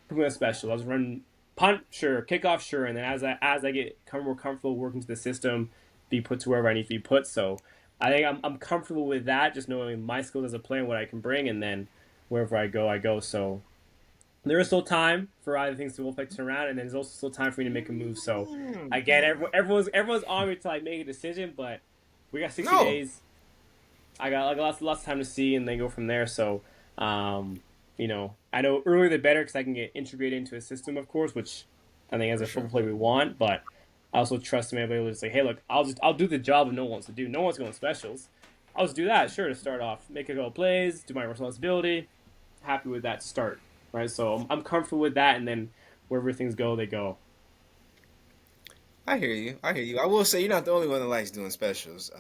put me on special. I'll just run punt, sure, kickoff, sure, and then as I get more comfortable working to the system, be put to wherever I need to be put. So I think I'm comfortable with that, just knowing my skills as a player and what I can bring, and then wherever I go, I go. So there is still time for either things to both turn around, and then there's also still time for me to make a move. So again, everyone's on me to like make a decision, but we got 60 No. days. I got like lots of time to see, and then go from there. So, you know, I know earlier the better because I can get integrated into a system, of course, which I think as a football player we want. But I also trust me able to say, hey, look, I'll do the job that no one wants to do. No one's going specials. I'll just do that, sure, to start off, make a couple plays, do my responsibility. Happy with that to start, right? So I'm comfortable with that, and then wherever things go, they go. I hear you. I hear you. I will say you're not the only one that likes doing specials.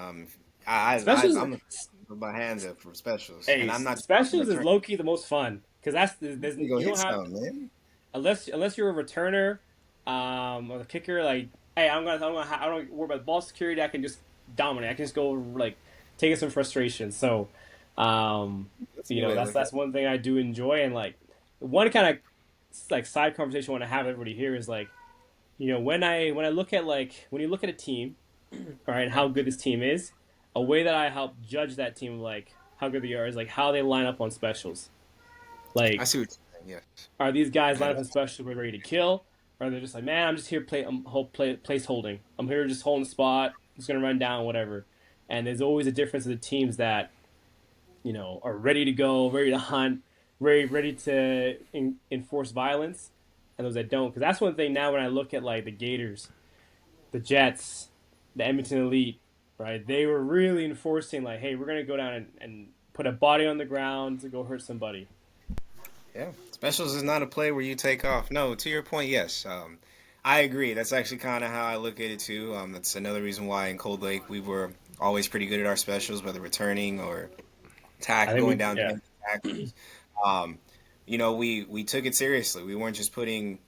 Specials, I'm put my hands up for specials, hey, and I'm not specials is return. low key the most fun because there's You go you hit don't have some, man. unless you're a returner, or the kicker. Like, hey, I don't worry about ball security. I can just dominate. I can just go like take some frustration. So, That's a you good know way to look at that's it. one thing I do enjoy, and like one kind of like side conversation I want to have with everybody here is like, you know, when I look at like when you look at a team, all right, and how good this team is, a way that I help judge that team, like how good they are, is like how they line up on specials. I Like, see what you're saying. Yes. are these guys Yeah, lined up on specials ready to kill? Or are they just like, man, I'm just here place holding. I'm here just holding the spot. I'm just gonna run down whatever. And there's always a difference of the teams that you know are ready to go, ready to hunt, ready to enforce violence, and those that don't. Because that's one thing now when I look at like the Gators, the Jets, the Edmonton Elite, right? They were really enforcing like, hey, we're gonna go down and put a body on the ground to go hurt somebody. yeah. Specials is not a play where you take off. No, to your point, yes. I agree. That's actually kind of how I look at it too. That's another reason why in Cold Lake we were always pretty good at our specials, whether returning or I think going we, down yeah, defensive tackles. Um, we took it seriously. We weren't just putting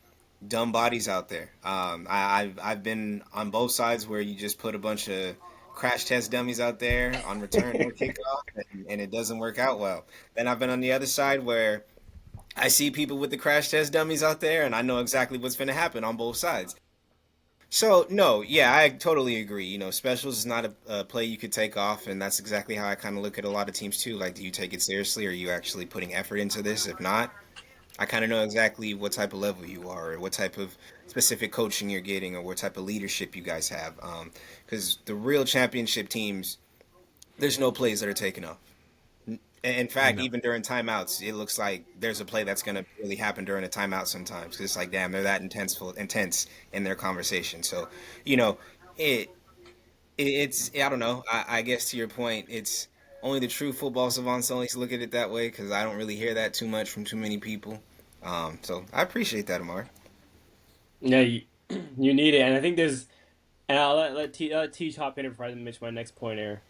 dumb bodies out there. I've been on both sides where you just put a bunch of crash test dummies out there on return or kickoff, and it doesn't work out well. Then I've been on the other side where I see people with the crash test dummies out there, and I know exactly what's going to happen on both sides. So no, yeah, I totally agree. Specials is not a play you could take off, and that's exactly how I kind of look at a lot of teams too. Like, do you take it seriously? Are you actually putting effort into this? If not, I kind of know exactly what type of level you are, or what type of specific coaching you're getting, or what type of leadership you guys have. Because the real championship teams, there's no plays that are taken off. In fact, No. even during timeouts, it looks like there's a play that's going to really happen during a timeout sometimes. 'Cause it's like, damn, they're that intense in their conversation. So, you know, it, it's I don't know. I guess to your point, it's only the true football savants only look at it that way because I don't really hear that too much from too many people. So I appreciate that, Amar. yeah, you need it, and I think there's, and I'll let Teej hop in before I mention my next point here.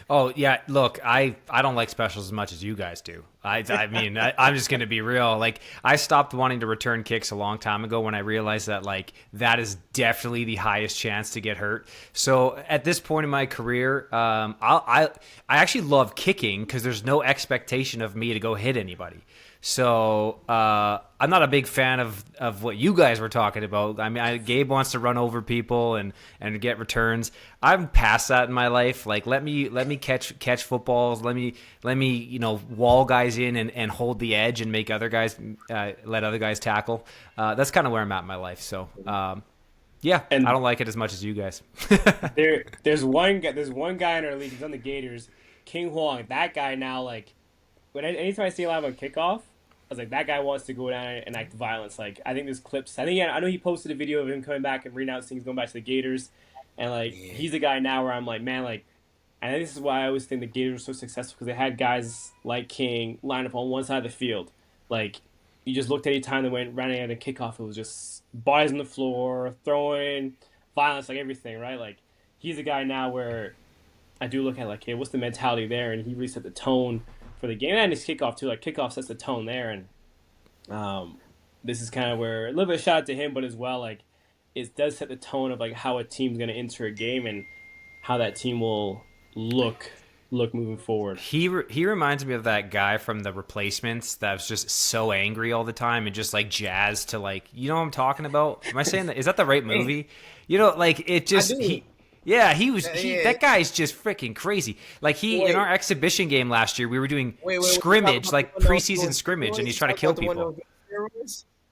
Oh yeah, look, I don't like specials as much as you guys do. I mean, I'm just gonna be real. Like, I stopped wanting to return kicks a long time ago when I realized that like that is definitely the highest chance to get hurt. So at this point in my career, I actually love kicking because there's no expectation of me to go hit anybody. So I'm not a big fan of what you guys were talking about. I mean, Gabe wants to run over people and get returns. I'm past that in my life. Like, let me catch footballs. Let me wall guys in and hold the edge and make other guys let other guys tackle. That's kind of where I'm at in my life. So yeah, I And don't like it as much as you guys. there's one guy in our league. He's on the Gators, King Huang. That guy now, like, anytime I see him live on kickoff, I was like, that guy wants to go down and act violence. Like, I think there's clips. I think, yeah, I know he posted a video of him coming back and renouncing he's going back to the Gators, and like Yeah. he's the guy now where I'm like, man, like, and this is why I always think the Gators were so successful because they had guys like King line up on one side of the field. Like, you just looked at any time they went running at a kickoff, it was just bodies on the floor, throwing, violence, like everything, right? Like, he's a guy now where I do look at like, hey, what's the mentality there? And he really set the tone for the game and his kickoff too. Like, kickoff sets the tone there, and this is kind of where a little bit of shout out to him, but as well, like, it does set the tone of like how a team's going to enter a game and how that team will look look moving forward. He reminds me of that guy from The Replacements that was just so angry all the time and just like jazzed to like, you know what I'm talking about? Am I saying that? Is that the right movie? You know, like it just I do. that guy's just freaking crazy. Like in our exhibition game last year, we were doing scrimmage, like preseason scrimmage, and he's trying to kill people.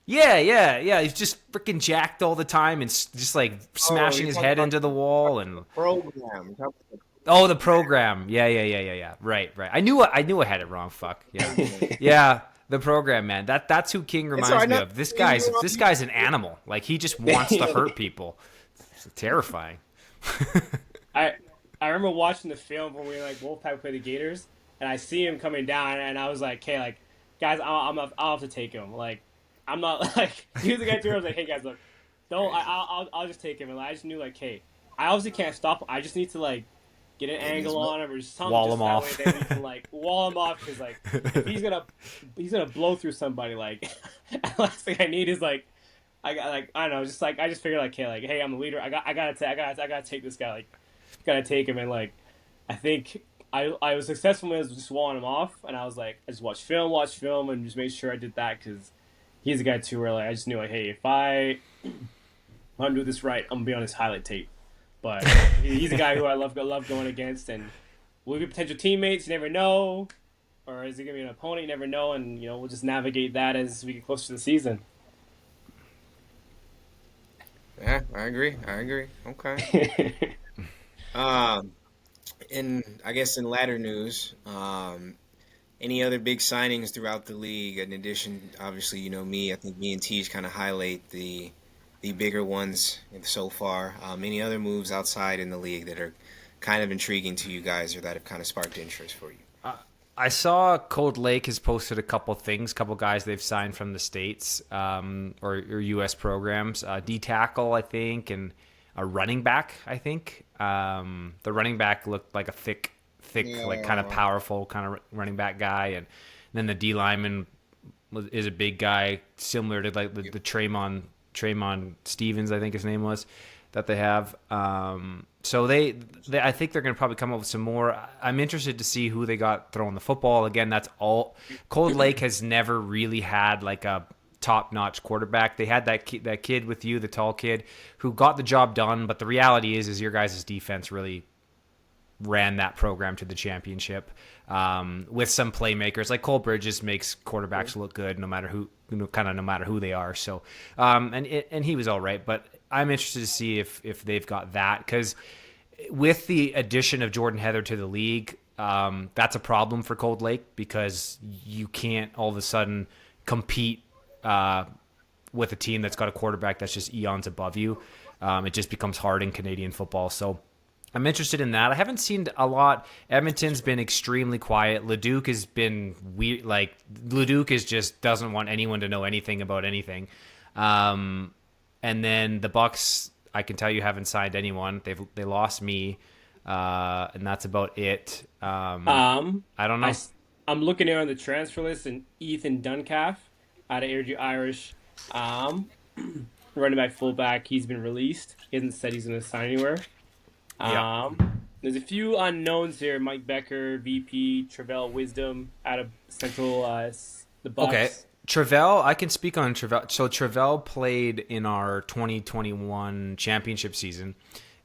Yeah. He's just freaking jacked all the time and just like smashing his head into the wall and program. Oh, the program. Yeah. Right. I knew I had it wrong. Fuck. Yeah. Yeah. The program, man. That's who King reminds me of. This guy's an animal. Like he just wants to hurt people. It's terrifying. I remember watching the film when we like Wolfpack play the Gators, and I see him coming down, and I was like, "Hey, like guys, I'll have to take him. Like I'm not like he was the guy too. I was like, "Hey guys, look, don't. I'll just take him." And I just knew like, "Hey, I obviously can't stop him. I just need to like get an angle on him or something. Wall just him that off. Way that we can like wall him off because like if he's gonna blow through somebody. Like the last thing I need is like." I don't know, just like I just figured like, hey, I'm the leader. I gotta take this guy. Like, gotta take him. And like, I think I was successful when I was just walling him off. And I was like, I just watch film, and just make sure I did that because he's a guy too where like I just knew like, hey, if I want to do this right, I'm gonna be on his highlight tape. But he's a guy who I love going against, and we'll be potential teammates. You never know, or is he gonna be an opponent? You never know, and we'll just navigate that as we get closer to the season. Yeah, I agree. Okay. In I guess in latter news, any other big signings throughout the league? In addition, obviously, me. I think me and Teej kind of highlight the bigger ones so far. Any other moves outside in the league that are kind of intriguing to you guys, or that have kind of sparked interest for you? I saw Cold Lake has posted a couple guys they've signed from the States or U.S. programs. D-tackle, I think, and a running back, I think. The running back looked like a thick, like kind of powerful kind of running back guy. And then the D-lineman is a big guy, similar to like the Tremon Stevens, I think his name was, that they have. So they I think they're going to probably come up with some more. I'm interested to see who they got throwing the football. Again, that's all. Cold Lake has never really had like a top-notch quarterback. They had that kid with you, the tall kid, who got the job done. But the reality is your guys' defense really ran that program to the championship with some playmakers. Like Cole Bridges makes quarterbacks look good no matter who they are. So and he was all right, but I'm interested to see if they've got that, because with the addition of Jordan Heather to the league, that's a problem for Cold Lake, because you can't all of a sudden compete with a team that's got a quarterback that's just eons above you. It just becomes hard in Canadian football. So I'm interested in that. I haven't seen a lot. Edmonton's been extremely quiet. Leduc has been weird. Like Leduc just doesn't want anyone to know anything about anything. And then the Bucks, I can tell you, haven't signed anyone. They lost me, and that's about it. I don't know. I'm looking here on the transfer list, and Ethan Duncalf out of Airdrie Irish, running back, fullback. He's been released. He hasn't said he's going to sign anywhere. There's a few unknowns here. Mike Becker, VP, Travell Wisdom out of Central, the Bucks. Okay. Travell, I can speak on Travell. So Travell played in our 2021 championship season,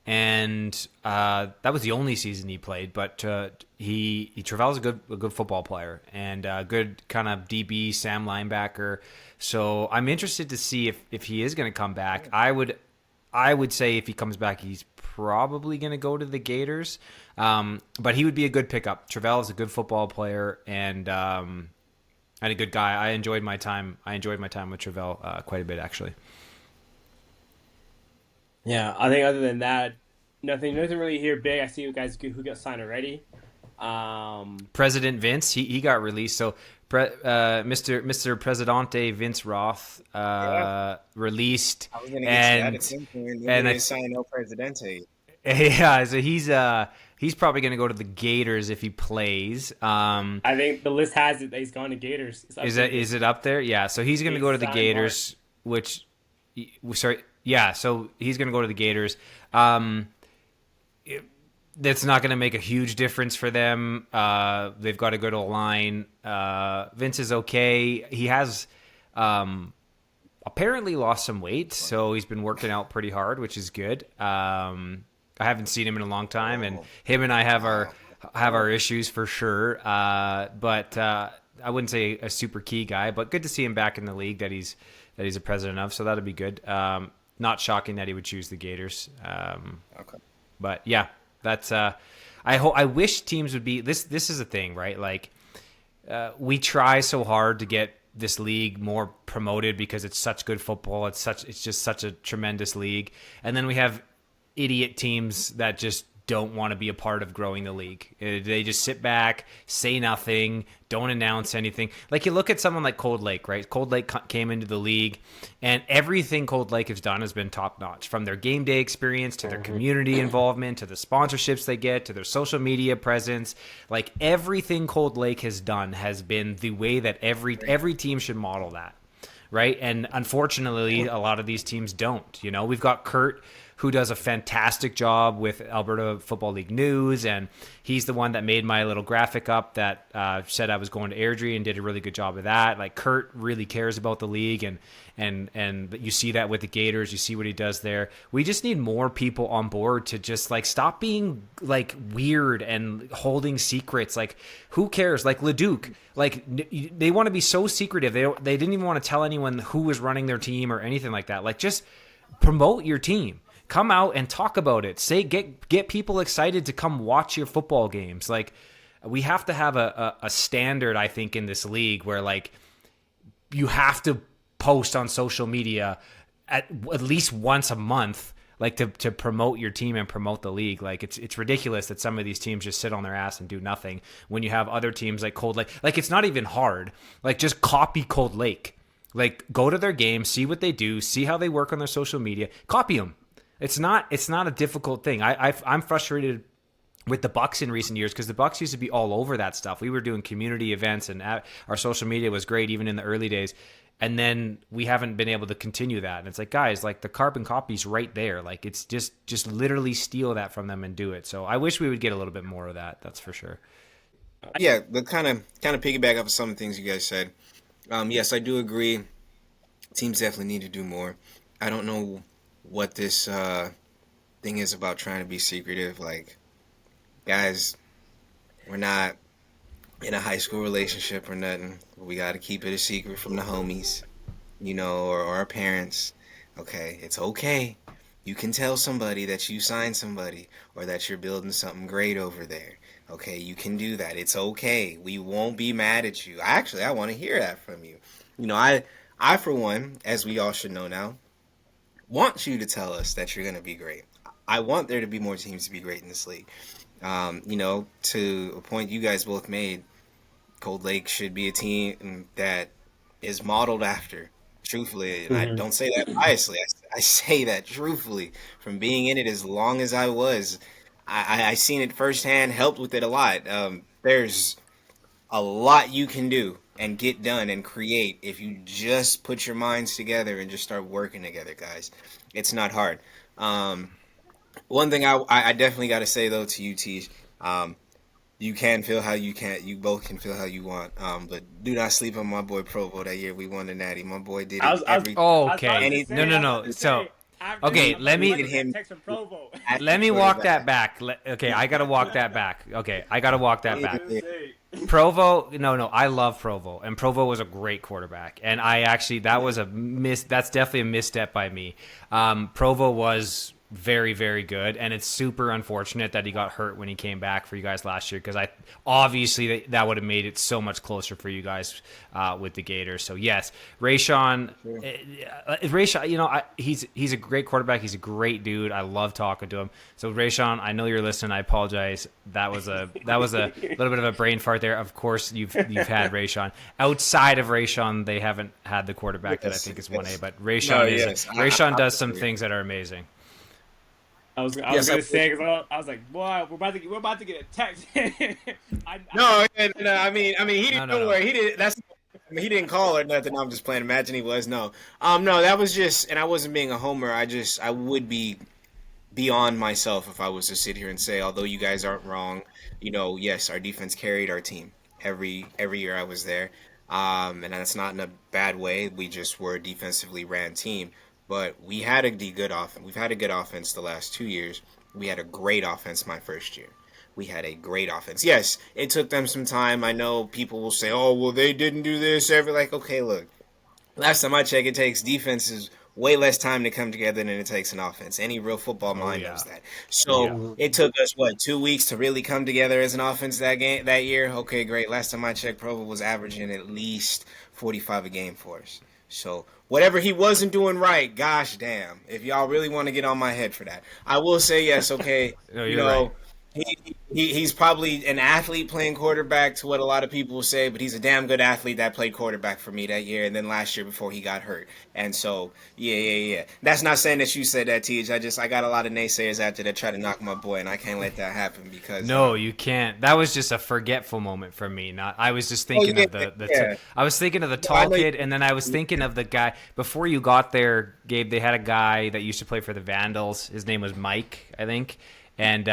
and that was the only season he played. But Travell's a good football player and a good kind of DB, Sam linebacker. So I'm interested to see if he is going to come back. I would say if he comes back, he's probably going to go to the Gators. But he would be a good pickup. Travell is a good football player and a good guy. I enjoyed my time with Travell quite a bit, actually. Yeah, I think other than that, nothing really here big. I see you guys who got signed already. President Vince, he got released. So Mr. Presidente Vince Roth released. I was going to get to that at some point. And I signed no Presidente. Yeah, so he's probably going to go to the Gators if he plays. I think the list has it that he's gone to Gators. Is it up there? Yeah, so he's going to go to the Gators, so he's going to go to the Gators. that's not going to make a huge difference for them. They've got a good line. Vince is okay. He has apparently lost some weight, so he's been working out pretty hard, which is good. I haven't seen him in a long time, and him and I have our issues for sure. But I wouldn't say a super key guy, but good to see him back in the league that he's a president of. So that'll be good. Not shocking that he would choose the Gators. Okay. But yeah, that's. I wish teams would be this. This is a thing, right? Like we try so hard to get this league more promoted because it's such good football. It's just such a tremendous league, and then we have idiot teams that just don't want to be a part of growing the league. They just sit back, say nothing, don't announce anything. Like you look at someone like Cold Lake, right? Cold Lake came into the league, and everything Cold Lake has done has been top notch, from their game day experience to their community involvement to the sponsorships they get to their social media presence. Like everything Cold Lake has done has been the way that every team should model that, right? And unfortunately, a lot of these teams don't. You know, we've got Kurt, who does a fantastic job with Alberta Football League News, and he's the one that made my little graphic up that said I was going to Airdrie, and did a really good job of that. Like Kurt really cares about the league, and you see that with the Gators. You see what he does there. We just need more people on board to just like stop being like weird and holding secrets. Like who cares? Like Leduc, like they want to be so secretive. They didn't even want to tell anyone who was running their team or anything like that. Like just promote your team. Come out and talk about it. Get people excited to come watch your football games. Like we have to have a standard, I think, in this league where like you have to post on social media at least once a month, like to promote your team and promote the league. Like it's ridiculous that some of these teams just sit on their ass and do nothing when you have other teams like Cold Lake. Like it's not even hard. Like just copy Cold Lake. Like go to their games, see what they do, see how they work on their social media, copy them. It's not a difficult thing. I'm frustrated with the Bucks in recent years because the Bucks used to be all over that stuff. We were doing community events, and our social media was great even in the early days. And then we haven't been able to continue that. And it's like, guys, like the carbon copy's right there. Like it's just literally steal that from them and do it. So I wish we would get a little bit more of that. That's for sure. Yeah, but kind of piggyback off of some of the things you guys said. Yes, I do agree. Teams definitely need to do more. I don't know what this thing is about trying to be secretive. Like, guys, we're not in a high school relationship or nothing. We got to keep it a secret from the homies, you know, or our parents. Okay, it's okay. You can tell somebody that you signed somebody or that you're building something great over there. Okay, you can do that. It's okay. We won't be mad at you. Actually, I want to hear that from you. You know, I for one, as we all should know now, want you to tell us that you're going to be great. I want there to be more teams to be great in this league. You know, to a point you guys both made, Cold Lake should be a team that is modeled after, truthfully. And I don't say that biasly. I say that truthfully. From being in it as long as I was, I seen it firsthand, helped with it a lot. There's a lot you can do and get done and create if you just put your minds together and just start working together, guys. It's not hard. One thing I definitely got to say, though, to you, Teej, you can feel how you can. You both can feel how you want. But do not sleep on my boy Provo that year we won the Natty. My boy did it every. Okay. No. So. Okay, let me walk that back. Okay, I gotta walk that back. Provo, no, I love Provo, and Provo was a great quarterback, and that's definitely a misstep by me. Provo was very, very good, and it's super unfortunate that he got hurt when he came back for you guys last year, because obviously that would have made it so much closer for you guys with the Gators. So yes, Rayshawn, you know, he's a great quarterback. He's a great dude. I love talking to him. So Rayshawn, I know you're listening. I apologize. That was a little bit of a brain fart there. Of course, you've had Rayshawn. Outside of Rayshawn, they haven't had the quarterback that I think is 1A, but Rayshawn does some things that are amazing. I was gonna say, because I was like, boy, we're about to get a text. No. I mean, he didn't know where he did. He didn't call or nothing. I'm just playing. Imagine he was. No, that was just, and I wasn't being a homer. I would be beyond myself if I was to sit here and say, although you guys aren't wrong, yes, our defense carried our team every year I was there. And that's not in a bad way. We just were a defensively ran team, but we had a good offense. We've had a good offense the last 2 years. We had a great offense my first year. We had a great offense. Yes, it took them some time. I know people will say, "Oh, well, they didn't do this." Like, okay, look, last time I checked, it takes defenses way less time to come together than it takes an offense. Any real football mind knows that. So it took us 2 weeks to really come together as an offense that year. Okay, great. Last time I checked, Provo was averaging at least 45 a game for us. So whatever he wasn't doing right, gosh damn, if y'all really want to get on my head for that, I will say yes. Okay, No, you're right. He's probably an athlete playing quarterback to what a lot of people will say, but he's a damn good athlete that played quarterback for me that year and then last year before he got hurt. And so, yeah. That's not saying that you said that, Teej. I got a lot of naysayers out there that try to knock my boy, and I can't let that happen because No, you can't. That was just a forgetful moment for me. Not. I was just thinking of I was thinking of the tall kid, and then I was thinking of the guy before you got there, Gabe. They had a guy that used to play for the Vandals. His name was Mike, I think. And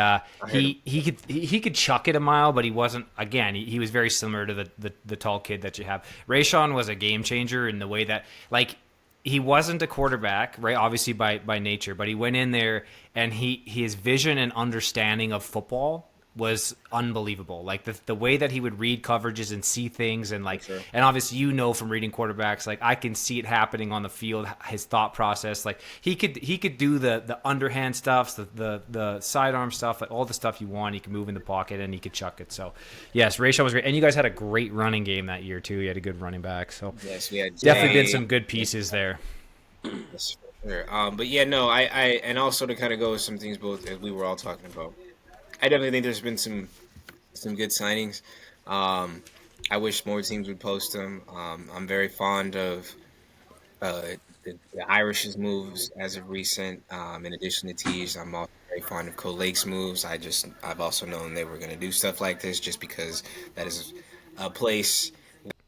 he could chuck it a mile, but he wasn't. Again, he was very similar to the tall kid that you have. Rayshawn was a game changer in the way that, like, he wasn't a quarterback, right? Obviously by nature, but he went in there and his vision and understanding of football was unbelievable. Like the way that he would read coverages and see things, and like, and obviously from reading quarterbacks, like I can see it happening on the field. His thought process, like he could do the underhand stuff, the sidearm stuff, like all the stuff you want. He could move in the pocket and he could chuck it. So yes, Rayshon was great, and you guys had a great running game that year too. You had a good running back. So yes, we had definitely been some good pieces there. Yes, for sure. But yeah, no, I and also to kind of go with some things both as we were all talking about. I definitely think there's been some good signings. I wish more teams would post them. I'm very fond of the Irish's moves as of recent. In addition to Teej, I'm also very fond of Cold Lake's moves. I've also known they were going to do stuff like this just because that is a place.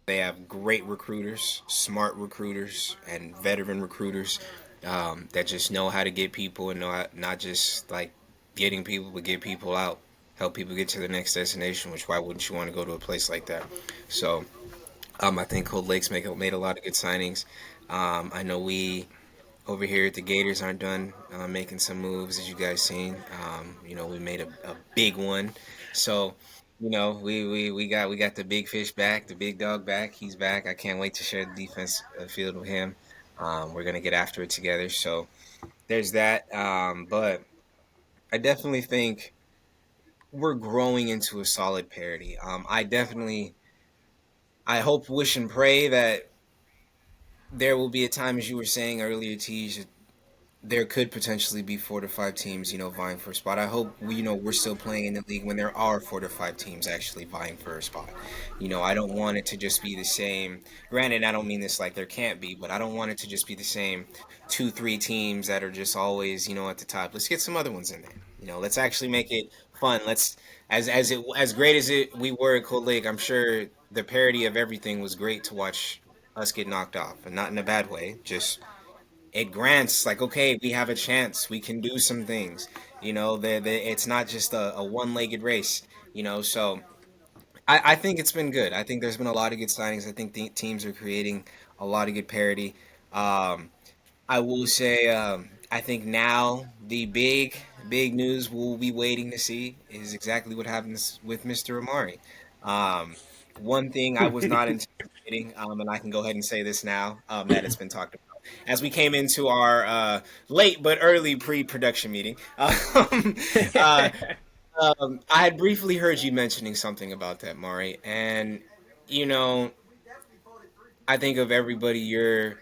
They have great recruiters, smart recruiters, and veteran recruiters that just know how to get people and not just like getting people, but get people out, help people get to the next destination. Which why wouldn't you want to go to a place like that? So I think Cold Lakes made a lot of good signings. I know we over here at the Gators aren't done making some moves, as you guys seen. We made a big one. So we got the big fish back, the big dog back. He's back. I can't wait to share the defense field with him. We're gonna get after it together. So there's that. But I definitely think we're growing into a solid parity. I hope, wish, and pray that there will be a time, as you were saying earlier, Tej, there could potentially be 4 to 5 teams, vying for a spot. I hope we're still playing in the league when there are 4 to 5 teams actually vying for a spot. I don't want it to just be the same. Granted, I don't mean this like there can't be, but I don't want it to just be the same 2, 3 teams that are just always, at the top. Let's get some other ones in there. Let's actually make it fun. Let's as great as we were at Cold Lake. I'm sure the parody of everything was great to watch us get knocked off, and not in a bad way. Just it grants like, okay, we have a chance, we can do some things, it's not just a one-legged race. So I think it's been good. I think there's been a lot of good signings. I think the teams are creating a lot of good parity. I will say, I think now the big news we'll be waiting to see is exactly what happens with Mr. Omari. One thing I was not anticipating, and I can go ahead and say this now, that it's been talked about as we came into our late but early pre-production meeting. I had briefly heard you mentioning something about that, Mari, and I think of everybody, you're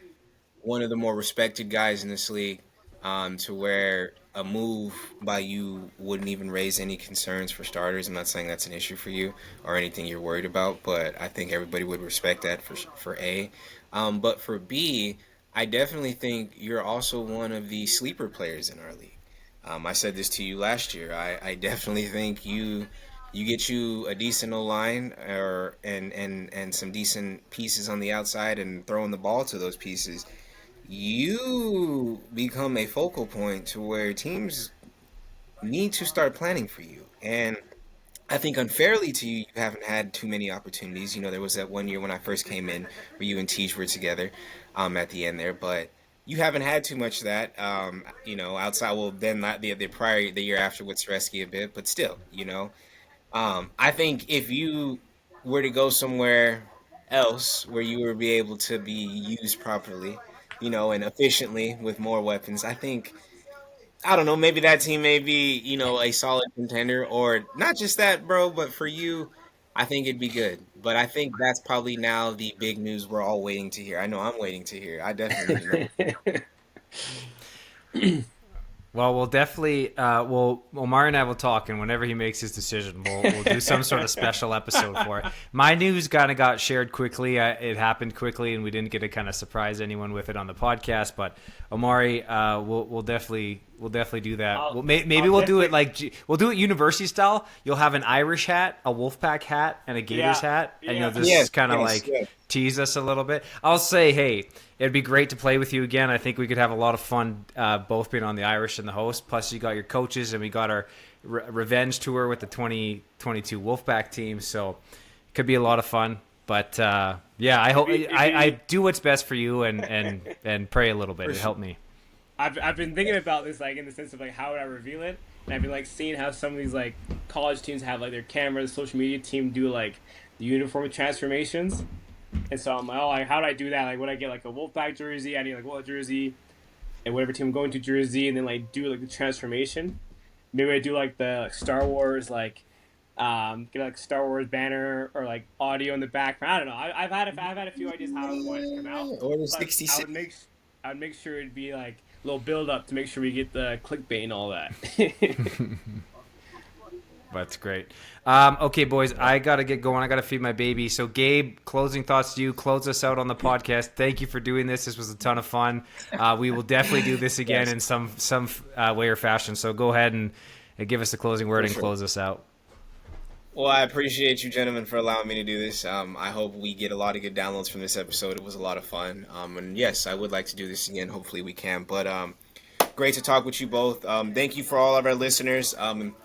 one of the more respected guys in this league, to where a move by you wouldn't even raise any concerns for starters. I'm not saying that's an issue for you or anything you're worried about, but I think everybody would respect that for A. But for B, I definitely think you're also one of the sleeper players in our league. I said this to you last year. I definitely think you get you a decent O-line and some decent pieces on the outside and throwing the ball to those pieces, you become a focal point to where teams need to start planning for you. And I think unfairly to you, you haven't had too many opportunities. You know, there was that one year when I first came in where you and Teej were together at the end there, but you haven't had too much of that. You know, outside, well, then not the year after with Sereski a bit, but still, you know. I think if you were to go somewhere else where you would be able to be used properly, you know, and efficiently with more weapons, I think I don't know, maybe that team may be, you know, a solid contender or not just that, bro, but for you, I think it'd be good. But I think that's probably now the big news we're all waiting to hear. I know I'm waiting to hear. I definitely need to know. Well, we'll definitely, Omari and I will talk, and whenever he makes his decision, we'll do some sort of special episode for it. My news kind of got shared quickly. It happened quickly, and we didn't get to kind of surprise anyone with it on the podcast. But Omari, we'll definitely do that. Maybe we'll do it like we'll do it university style. You'll have an Irish hat, a Wolfpack hat, and a Gators hat, and you'll just kind of tease us a little bit. I'll say, hey, it'd be great to play with you again. I think we could have a lot of fun both being on the Irish and the host. Plus, you got your coaches, and we got our revenge tour with the 2022 Wolfpack team. So it could be a lot of fun. But yeah, I hope I do what's best for you and pray a little bit. It helped me. I've been thinking about this, like, in the sense of, like, how would I reveal it? And I've been, like, seeing how some of these, like, college teams have, like, their cameras, social media team do, like, the uniform transformations. And so I'm like, oh, like, how do I do that? Like, would I get, like, a Wolfpack jersey? I need, like, what jersey? And whatever team I'm going to jersey, and then, like, do, like, the transformation. Maybe I do, like, the Star Wars, like, get, like, Star Wars banner or, like, audio in the background. I don't know. I've had a few ideas how I want it to come out. Order 66. I would make sure it'd be, like, a little build up to make sure we get the clickbait and all that. That's great. Okay, boys, I got to get going. I got to feed my baby. So, Gabe, closing thoughts to you. Close us out on the podcast. Thank you for doing this. This was a ton of fun. We will definitely do this again in some way or fashion. So go ahead and give us the closing word and close us out. Well, I appreciate you, gentlemen, for allowing me to do this. I hope we get a lot of good downloads from this episode. It was a lot of fun. And yes, I would like to do this again. Hopefully we can. But great to talk with you both. Thank you for all of our listeners.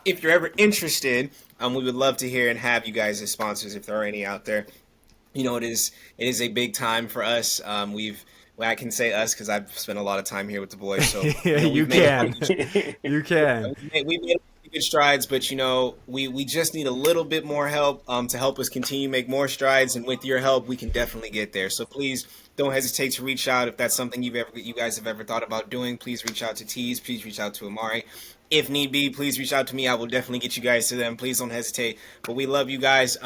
If you're ever interested, we would love to hear and have you guys as sponsors if there are any out there. You know, it is a big time for us. I can say us because I've spent a lot of time here with the boys. So you can. We've made good strides, but you know, we just need a little bit more help to help us continue to make more strides, and with your help we can definitely get there. So please don't hesitate to reach out if that's something you guys have ever thought about doing. Please reach out to Teej, please reach out to Omari. If need be, please reach out to me. I will definitely get you guys to them. Please don't hesitate. But we love you guys.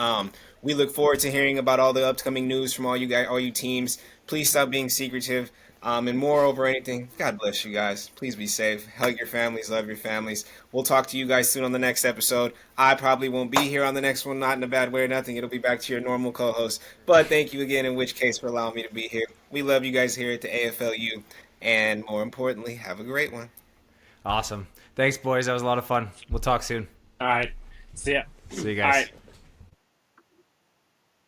We look forward to hearing about all the upcoming news from all you guys, all you teams. Please stop being secretive. And more over anything, God bless you guys. Please be safe. Hug your families. Love your families. We'll talk to you guys soon on the next episode. I probably won't be here on the next one, not in a bad way or nothing. It'll be back to your normal co-host. But thank you again, in which case, for allowing me to be here. We love you guys here at the AFLU. And more importantly, have a great one. Awesome. Thanks, boys. That was a lot of fun. We'll talk soon. All right. See ya. See you guys. All right.